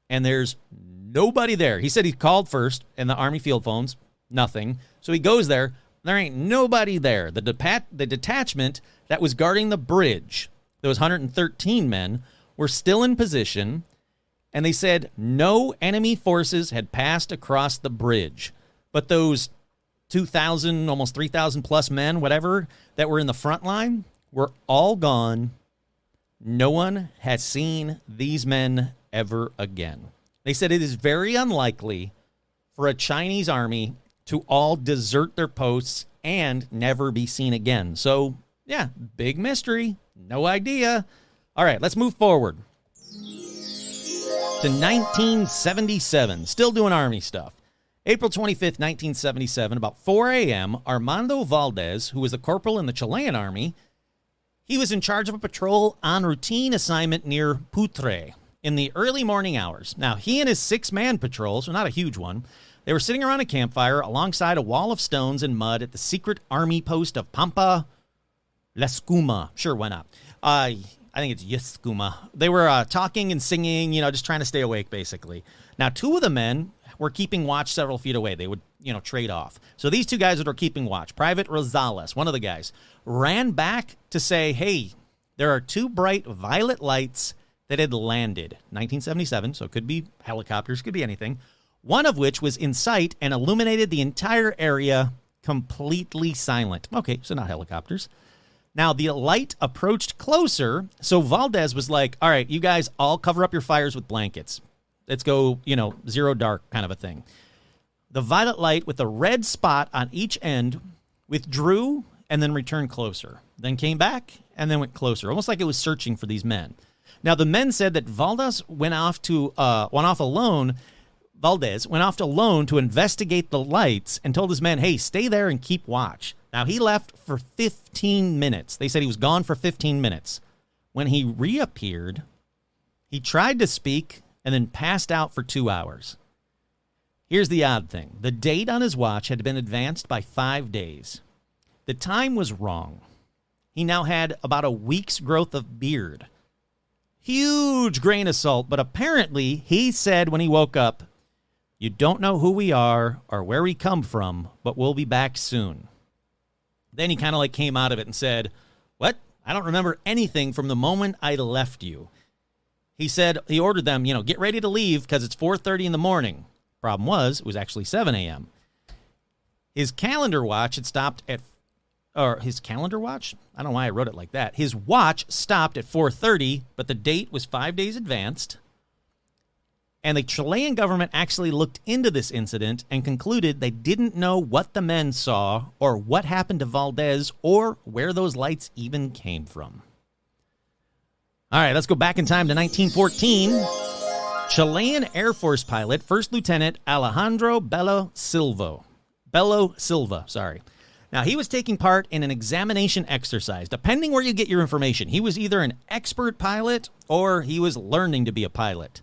and there's nobody there. He said he called first, and the Army field phones, nothing. So he goes there. There ain't nobody there. The detachment that was guarding the bridge, those 113 men, were still in position, and they said no enemy forces had passed across the bridge. But those 2,000, almost 3,000 plus men, whatever, that were in the front line were all gone. No one has seen these men ever again. They said it is very unlikely for a Chinese army to all desert their posts and never be seen again. So, yeah, big mystery. No idea. All right, let's move forward to 1977. Still doing Army stuff. April 25th, 1977, about 4 a.m., Armando Valdez, who was a corporal in the Chilean Army, he was in charge of a patrol on routine assignment near Putre in the early morning hours. Now, he and his 6-man patrol, so not a huge one, they were sitting around a campfire alongside a wall of stones and mud at the secret army post of Pampa La Escuma. Sure, why not? I think it's Yescuma. They were talking and singing, just trying to stay awake, basically. Now, 2 of the men were keeping watch several feet away. They would, trade off. So these 2 guys that were keeping watch, Private Rosales, one of the guys, ran back to say, hey, there are 2 bright violet lights that had landed. 1977, so it could be helicopters, could be anything. One of which was in sight and illuminated the entire area completely silent. Okay, so not helicopters. Now, the light approached closer, so Valdez was like, all right, you guys all cover up your fires with blankets. Let's go, zero dark kind of a thing. The violet light with a red spot on each end withdrew and then returned closer. Then came back and then went closer, almost like it was searching for these men. Now, the men said that Valdez went off alone to investigate the lights and told his men, hey, stay there and keep watch. Now, he left for 15 minutes. They said he was gone for 15 minutes. When he reappeared, he tried to speak and then passed out for 2 hours. Here's the odd thing. The date on his watch had been advanced by 5 days. The time was wrong. He now had about a week's growth of beard. Huge grain of salt, but apparently he said when he woke up, you don't know who we are or where we come from, but we'll be back soon. Then he kind of came out of it and said, what? I don't remember anything from the moment I left you. He said he ordered them, get ready to leave because it's 4:30 in the morning. Problem was, it was actually 7 a.m. His calendar watch had stopped at or his calendar watch. I don't know why I wrote it like that. His watch stopped at 4:30, but the date was 5 days advanced. And the Chilean government actually looked into this incident and concluded they didn't know what the men saw or what happened to Valdez or where those lights even came from. All right, let's go back in time to 1914. Chilean Air Force pilot, First Lieutenant Alejandro Bello Silva. Now, he was taking part in an examination exercise. Depending where you get your information, he was either an expert pilot or he was learning to be a pilot.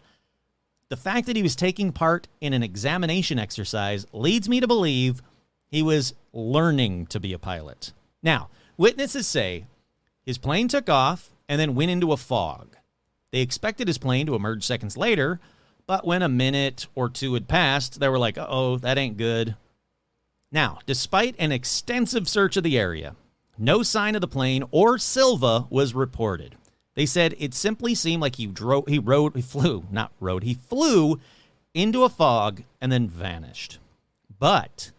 The fact that he was taking part in an examination exercise leads me to believe he was learning to be a pilot. Now, witnesses say his plane took off and then went into a fog. They expected his plane to emerge seconds later, but when a minute or two had passed, they were like, uh-oh, that ain't good. Now, despite an extensive search of the area, no sign of the plane or Silva was reported. They said it simply seemed like he flew into a fog and then vanished. But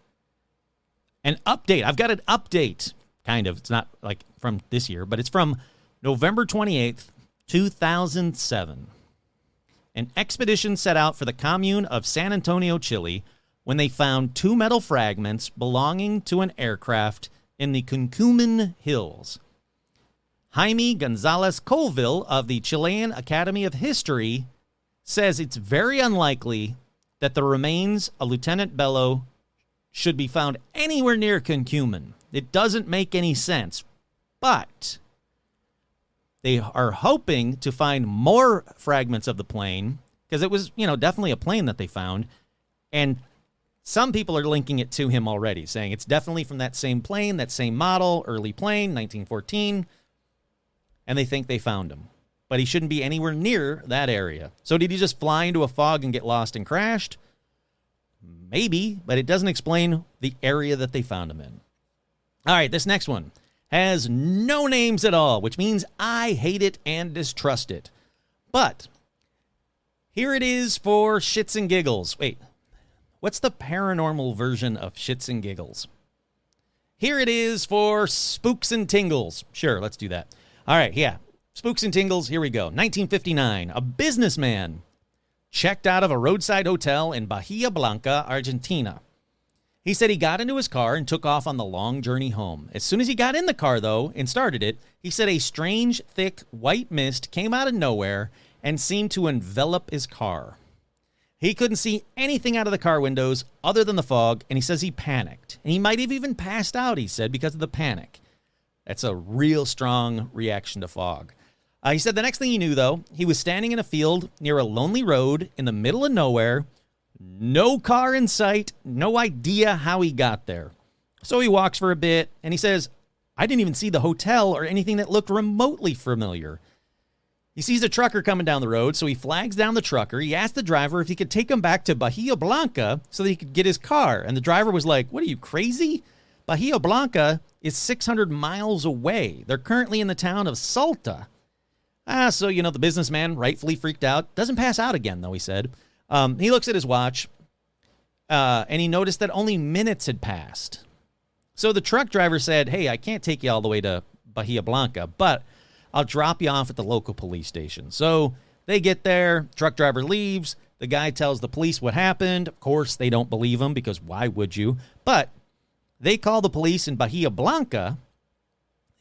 an update, I've got an update, kind of. It's not like from this year, but it's from November 28th, 2007. An expedition set out for the commune of San Antonio, Chile, when they found two metal fragments belonging to an aircraft in the Cuncuman Hills. Jaime Gonzalez Colville of the Chilean Academy of History says it's very unlikely that the remains of Lieutenant Bello should be found anywhere near Cuncuman. It doesn't make any sense, but they are hoping to find more fragments of the plane because it was, definitely a plane that they found, and some people are linking it to him already, saying it's definitely from that same plane, that same model, early plane, 1914, and they think they found him. But he shouldn't be anywhere near that area. So did he just fly into a fog and get lost and crashed? Maybe, but it doesn't explain the area that they found him in. All right, this next one has no names at all, which means I hate it and distrust it. But here it is for shits and giggles. Wait. What's the paranormal version of shits and giggles? Here it is for spooks and tingles. Sure, let's do that. All right, yeah. Spooks and tingles, here we go. 1959, a businessman checked out of a roadside hotel in Bahia Blanca, Argentina. He said he got into his car and took off on the long journey home. As soon as he got in the car, though, and started it, he said a strange, thick, white mist came out of nowhere and seemed to envelop his car. He couldn't see anything out of the car windows other than the fog, and he says he panicked. And he might have even passed out, he said, because of the panic. That's a real strong reaction to fog. He said the next thing he knew, though, he was standing in a field near a lonely road in the middle of nowhere, no car in sight, no idea how he got there. So he walks for a bit, and he says, I didn't even see the hotel or anything that looked remotely familiar. He sees a trucker coming down the road, so he flags down the trucker. He asked the driver if he could take him back to Bahia Blanca so that he could get his car. And the driver was like, what are you, crazy? Bahia Blanca is 600 miles away. They're currently in the town of Salta. So, the businessman, rightfully freaked out. Doesn't pass out again, though, he said. He looks at his watch, and he noticed that only minutes had passed. So the truck driver said, hey, I can't take you all the way to Bahia Blanca, but I'll drop you off at the local police station. So they get there, truck driver leaves, the guy tells the police what happened. Of course, they don't believe him because why would you? But they call the police in Bahia Blanca,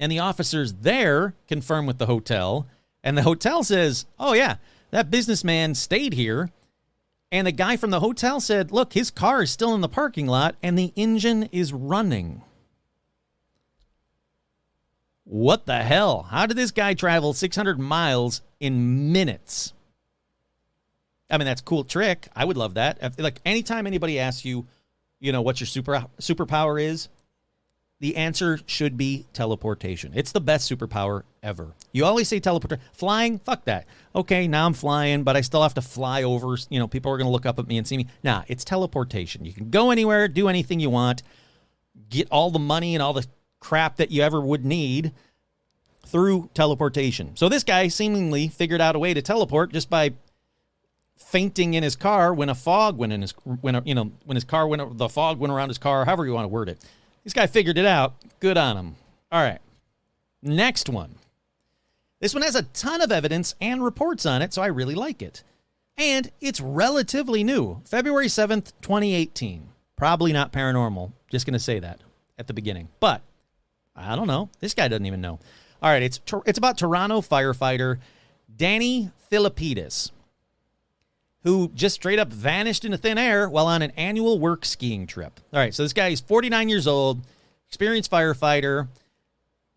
and the officers there confirm with the hotel, and the hotel says, oh yeah, that businessman stayed here, and the guy from the hotel said, look, his car is still in the parking lot, and the engine is running. What the hell? How did this guy travel 600 miles in minutes? I mean, that's a cool trick. I would love that. Like, anytime anybody asks you, what your superpower is, the answer should be teleportation. It's the best superpower ever. You always say teleportation. Flying? Fuck that. Okay, now I'm flying, but I still have to fly over. People are going to look up at me and see me. Nah, it's teleportation. You can go anywhere, do anything you want, get all the money and all the crap that you ever would need through teleportation. So this guy seemingly figured out a way to teleport just by fainting in his car when a fog went in his, when the fog went around his car, however you want to word it. This guy figured it out. Good on him. All right. Next one. This one has a ton of evidence and reports on it, so I really like it. And it's relatively new. February 7th, 2018. Probably not paranormal. Just going to say that at the beginning. But I don't know. This guy doesn't even know. All right, it's about Toronto firefighter Danny Philippidis, who just straight up vanished into thin air while on an annual work skiing trip. All right, so this guy is 49 years old, experienced firefighter,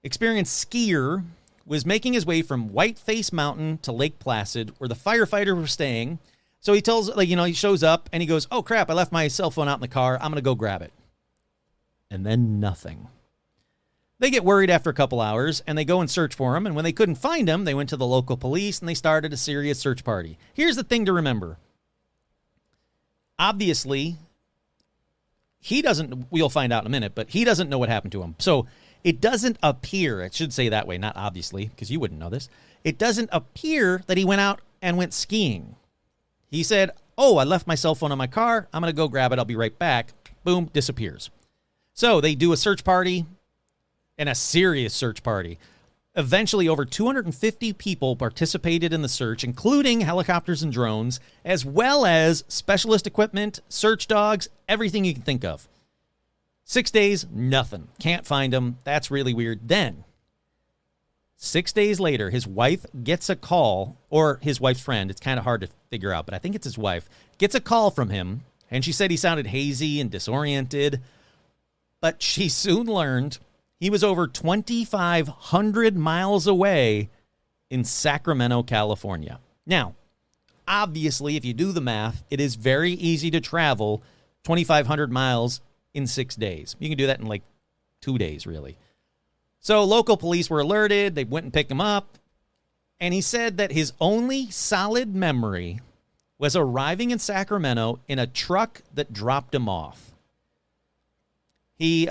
experienced skier, was making his way from Whiteface Mountain to Lake Placid, where the firefighter was staying. So he tells, he shows up and he goes, oh crap, I left my cell phone out in the car. I'm going to go grab it. And then nothing. They get worried after a couple hours and they go and search for him. And when they couldn't find him, they went to the local police and they started a serious search party. Here's the thing to remember. Obviously, he doesn't, we'll find out in a minute, but he doesn't know what happened to him. So it doesn't appear, it should say that way, not obviously, because you wouldn't know this. It doesn't appear that he went out and went skiing. He said, oh, I left my cell phone in my car. I'm going to go grab it. I'll be right back. Boom, disappears. So they do a search party, and a serious search party. Eventually, over 250 people participated in the search, including helicopters and drones, as well as specialist equipment, search dogs, everything you can think of. 6 days, nothing. Can't find him. That's really weird. Then, 6 days later, his wife gets a call, or his wife's friend. It's kind of hard to figure out, but I think it's his wife. Gets a call from him, and she said he sounded hazy and disoriented. But she soon learned he was over 2,500 miles away in Sacramento, California. Now, obviously, if you do the math, it is very easy to travel 2,500 miles in 6 days. You can do that in like 2 days, really. So local police were alerted. They went and picked him up. And he said that his only solid memory was arriving in Sacramento in a truck that dropped him off. The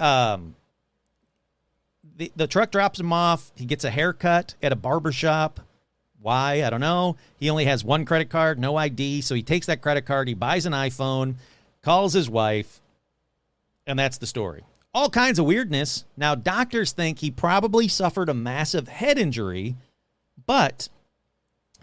truck drops him off. He gets a haircut at a barbershop. Why? I don't know. He only has one credit card, no ID. So he takes that credit card. He buys an iPhone, calls his wife, and that's the story. All kinds of weirdness. Now, doctors think he probably suffered a massive head injury, but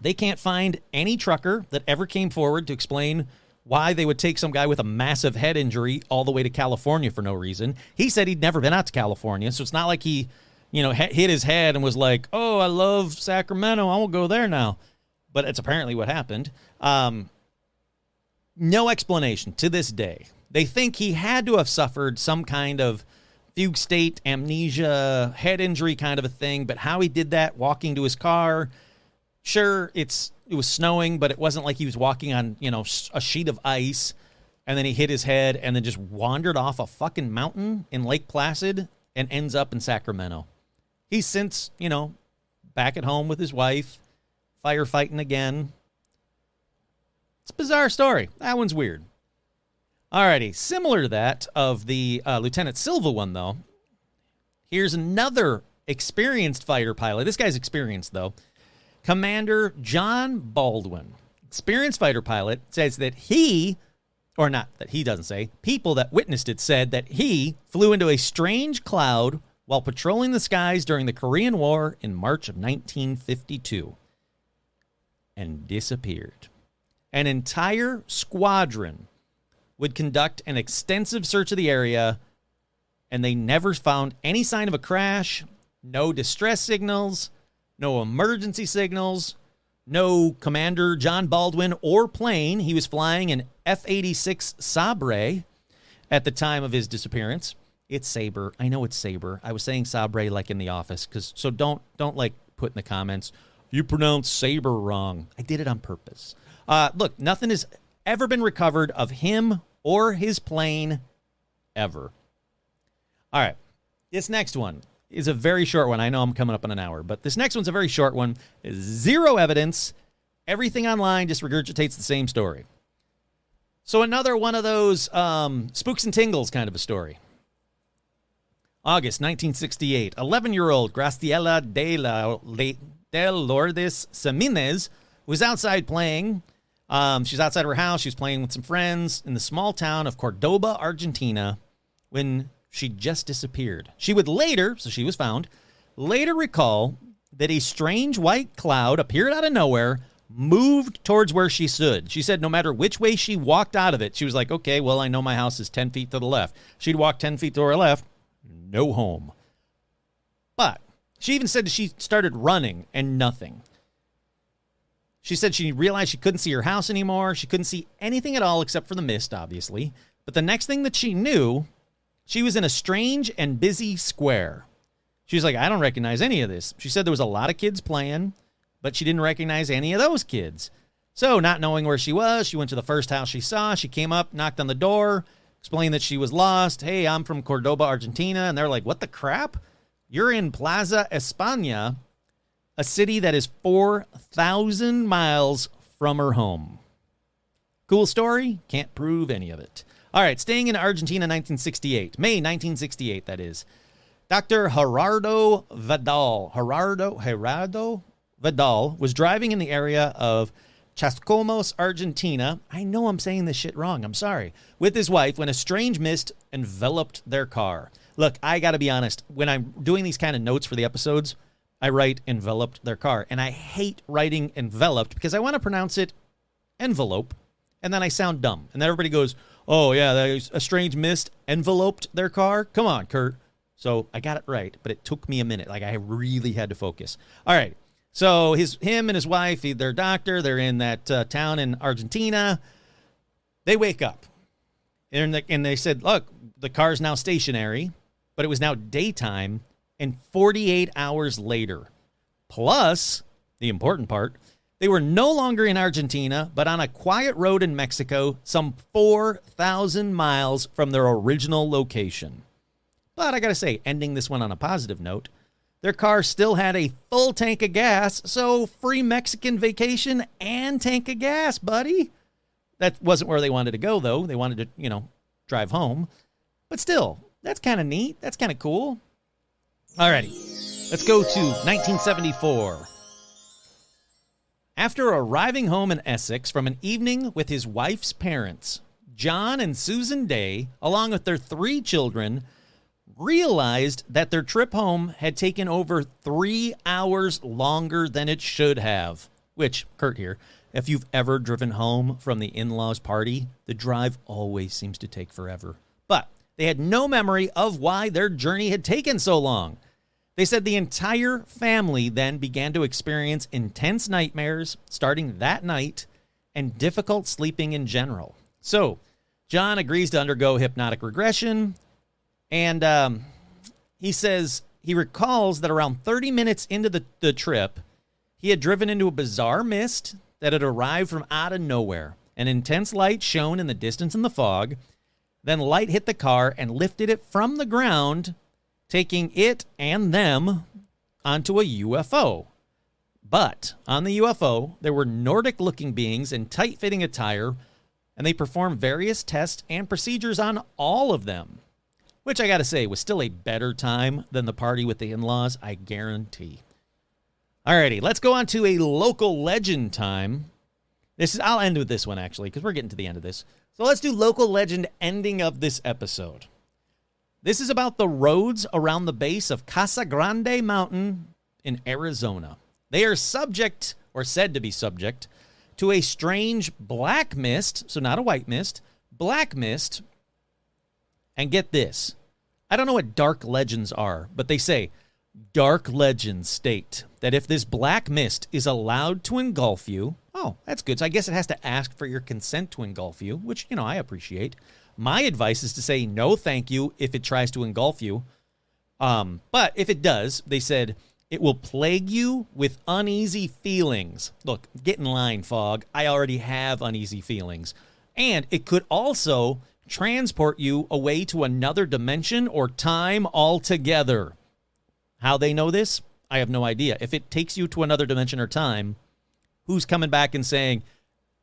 they can't find any trucker that ever came forward to explain why they would take some guy with a massive head injury all the way to California for no reason. He said he'd never been out to California, so it's not like he, hit his head and was like, oh, I love Sacramento, I won't go there now. But it's apparently what happened. No explanation to this day. They think he had to have suffered some kind of fugue state, amnesia, head injury kind of a thing, but how he did that, walking to his car, sure, it was snowing, but it wasn't like he was walking on, a sheet of ice, and then he hit his head and then just wandered off a fucking mountain in Lake Placid and ends up in Sacramento. He's since, back at home with his wife, firefighting again. It's a bizarre story. That one's weird. Alrighty, similar to that of the Lieutenant Silva one, though, here's another experienced fighter pilot. This guy's experienced, though. Commander John Baldwin, experienced fighter pilot, says that he, or not that he doesn't say, people that witnessed it said that he flew into a strange cloud while patrolling the skies during the Korean War in March of 1952 and disappeared. An entire squadron would conduct an extensive search of the area, and they never found any sign of a crash, no distress signals, no emergency signals, no Commander John Baldwin or plane. He was flying an F-86 Sabre at the time of his disappearance. It's Sabre. I know it's Sabre. I was saying Sabre like in The Office, so don't like put in the comments, you pronounce Sabre wrong. I did it on purpose. Look, nothing has ever been recovered of him or his plane ever. All right, this next one is a very short one. I know I'm coming up on an hour, but this next one's a very short one. Zero evidence. Everything online just regurgitates the same story. So another one of those spooks and tingles kind of a story. August 1968, 11-year-old Graciela del Lourdes Semínez was outside playing. She's outside of her house. She was playing with some friends in the small town of Cordoba, Argentina, when she just disappeared. She would later, so she was found, later recall that a strange white cloud appeared out of nowhere, moved towards where she stood. She said no matter which way she walked out of it, she was like, okay, well, I know my house is 10 feet to the left. She'd walk 10 feet to her left, no home. But she even said she started running and nothing. She said she realized she couldn't see her house anymore. She couldn't see anything at all except for the mist, obviously. But the next thing that she knew, she was in a strange and busy square. She was like, I don't recognize any of this. She said there was a lot of kids playing, but she didn't recognize any of those kids. So not knowing where she was, she went to the first house she saw. She came up, knocked on the door, explained that she was lost. Hey, I'm from Cordoba, Argentina. And they're like, what the crap? You're in Plaza España, a city that is 4,000 miles from her home. Cool story? Can't prove any of it. All right, staying in Argentina, 1968. May 1968, that is. Dr. Gerardo Vidal was driving in the area of Chascomos, Argentina. I know I'm saying this shit wrong. I'm sorry. With his wife when a strange mist enveloped their car. Look, I got to be honest. When I'm doing these kind of notes for the episodes, I write enveloped their car. And I hate writing enveloped because I want to pronounce it envelope. And then I sound dumb. And then everybody goes, oh, yeah, there's a strange mist enveloped their car. Come on, Kurt. So I got it right, but it took me a minute. Like, I really had to focus. All right. So him and his wife, their doctor, they're in that town in Argentina. They wake up. And they said, look, the car's now stationary, but it was now daytime and 48 hours later. Plus, the important part, they were no longer in Argentina, but on a quiet road in Mexico, some 4,000 miles from their original location. But I got to say, ending this one on a positive note, their car still had a full tank of gas, so free Mexican vacation and tank of gas, buddy. That wasn't where they wanted to go, though. They wanted to, drive home. But still, that's kind of neat. That's kind of cool. Alrighty, let's go to 1974. After arriving home in Essex from an evening with his wife's parents, John and Susan Day, along with their 3 children, realized that their trip home had taken over 3 hours longer than it should have. Which, Kurt here, if you've ever driven home from the in-laws' party, the drive always seems to take forever. But they had no memory of why their journey had taken so long. They said the entire family then began to experience intense nightmares starting that night and difficult sleeping in general. So, John agrees to undergo hypnotic regression, and he says he recalls that around 30 minutes into the trip, he had driven into a bizarre mist that had arrived from out of nowhere. An intense light shone in the distance in the fog. Then light hit the car and lifted it from the ground, taking it and them onto a UFO. But on the UFO, there were Nordic-looking beings in tight-fitting attire, and they performed various tests and procedures on all of them. Which I got to say was still a better time than the party with the in-laws, I guarantee. Alrighty, let's go on to a local legend time. I'll end with this one, actually, because we're getting to the end of this. So let's do local legend ending of this episode. This is about the roads around the base of Casa Grande Mountain in Arizona. They are subject, or said to be subject, to a strange black mist, so not a white mist, black mist. And get this, I don't know what dark legends are, but they say, dark legends state that if this black mist is allowed to engulf you, oh, that's good. So I guess it has to ask for your consent to engulf you, which, I appreciate. My advice is to say no thank you if it tries to engulf you. But if it does, they said, it will plague you with uneasy feelings. Look, get in line, Fog. I already have uneasy feelings. And it could also transport you away to another dimension or time altogether. How they know this? I have no idea. If it takes you to another dimension or time, who's coming back and saying,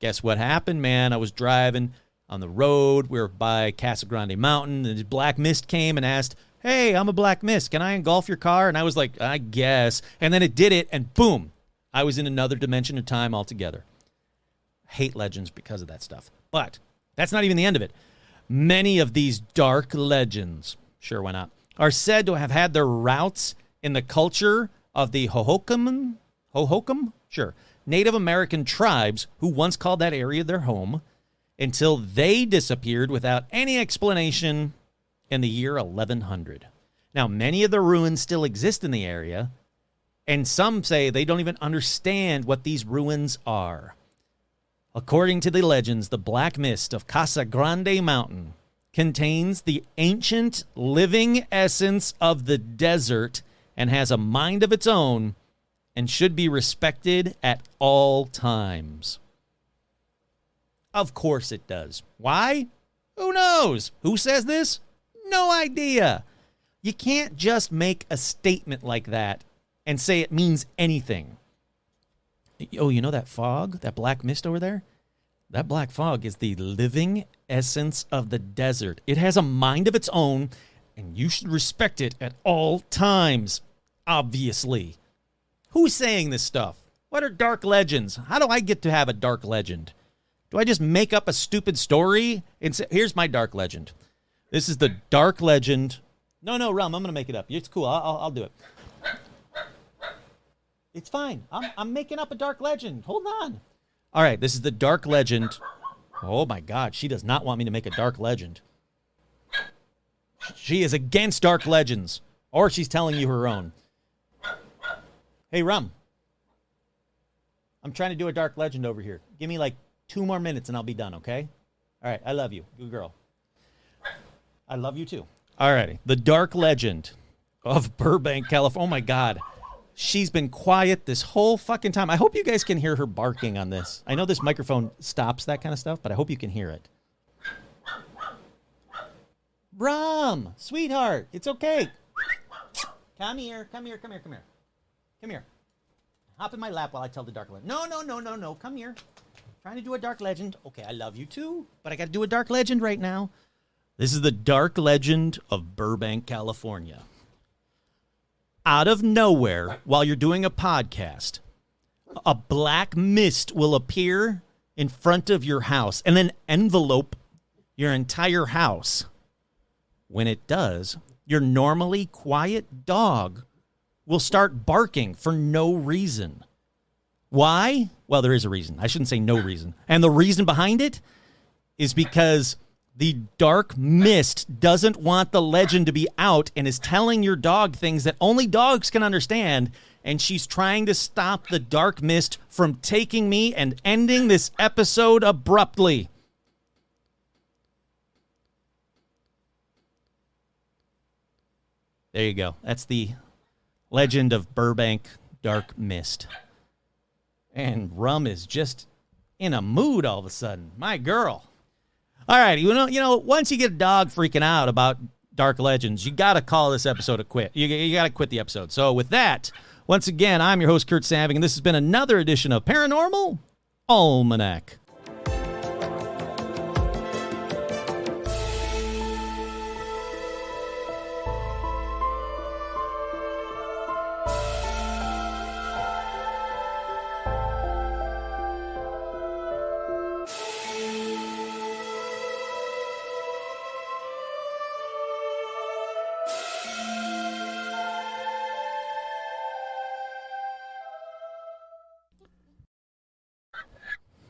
guess what happened, man? I was driving on the road. We were by Casa Grande Mountain, and this black mist came and asked, hey, I'm a black mist. Can I engulf your car? And I was like, I guess. And then it did it, and boom, I was in another dimension of time altogether. I hate legends because of that stuff. But that's not even the end of it. Many of these dark legends Sure, why not? Are said to have had their roots in the culture of the Hohokam? Sure. Native American tribes who once called that area their home until they disappeared without any explanation in the year 1100. Now, many of the ruins still exist in the area, and some say they don't even understand what these ruins are. According to the legends, the Black Mist of Casa Grande Mountain contains the ancient living essence of the desert and has a mind of its own and should be respected at all times. Of course it does. Why? Who knows? Who says this? No idea. You can't just make a statement like that and say it means anything. Oh, you know that fog? That black mist over there? That black fog is the living essence of the desert. It has a mind of its own, and you should respect it at all times, obviously. Who's saying this stuff? What are dark legends? How do I get to have a dark legend? Do I just make up a stupid story and say, here's my dark legend? This is the dark legend. No, Rum, I'm going to make it up. It's cool. I'll do it. It's fine. I'm making up a dark legend. Hold on. All right, this is the dark legend. Oh, my God. She does not want me to make a dark legend. She is against dark legends. Or she's telling you her own. Hey, Rum. I'm trying to do a dark legend over here. Give me like 2 more minutes and I'll be done, okay? All right, I love you. Good girl. I love you too. All righty. The dark legend of Burbank, California. Oh, my God. She's been quiet this whole fucking time. I hope you guys can hear her barking on this. I know this microphone stops that kind of stuff, but I hope you can hear it. Rum, sweetheart, it's okay. Come here. Come here. Hop in my lap while I tell the dark legend. No. Come here. Trying to do a dark legend. Okay, I love you too, but I got to do a dark legend right now. This is the dark legend of Burbank, California. Out of nowhere, while you're doing a podcast, a black mist will appear in front of your house and then envelope your entire house. When it does, your normally quiet dog will start barking for no reason. Why? Well, there is a reason. I shouldn't say no reason. And the reason behind it is because the dark mist doesn't want the legend to be out and is telling your dog things that only dogs can understand, and she's trying to stop the dark mist from taking me and ending this episode abruptly. There you go. That's the legend of Burbank Dark Mist. And Rum is just in a mood all of a sudden. My girl. All right, you know, once you get a dog freaking out about dark legends, you got to call this episode a quit. You got to quit the episode. So with that, once again, I'm your host, Kurt Saving, and this has been another edition of Paranormal Almanac.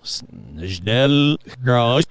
Snell cross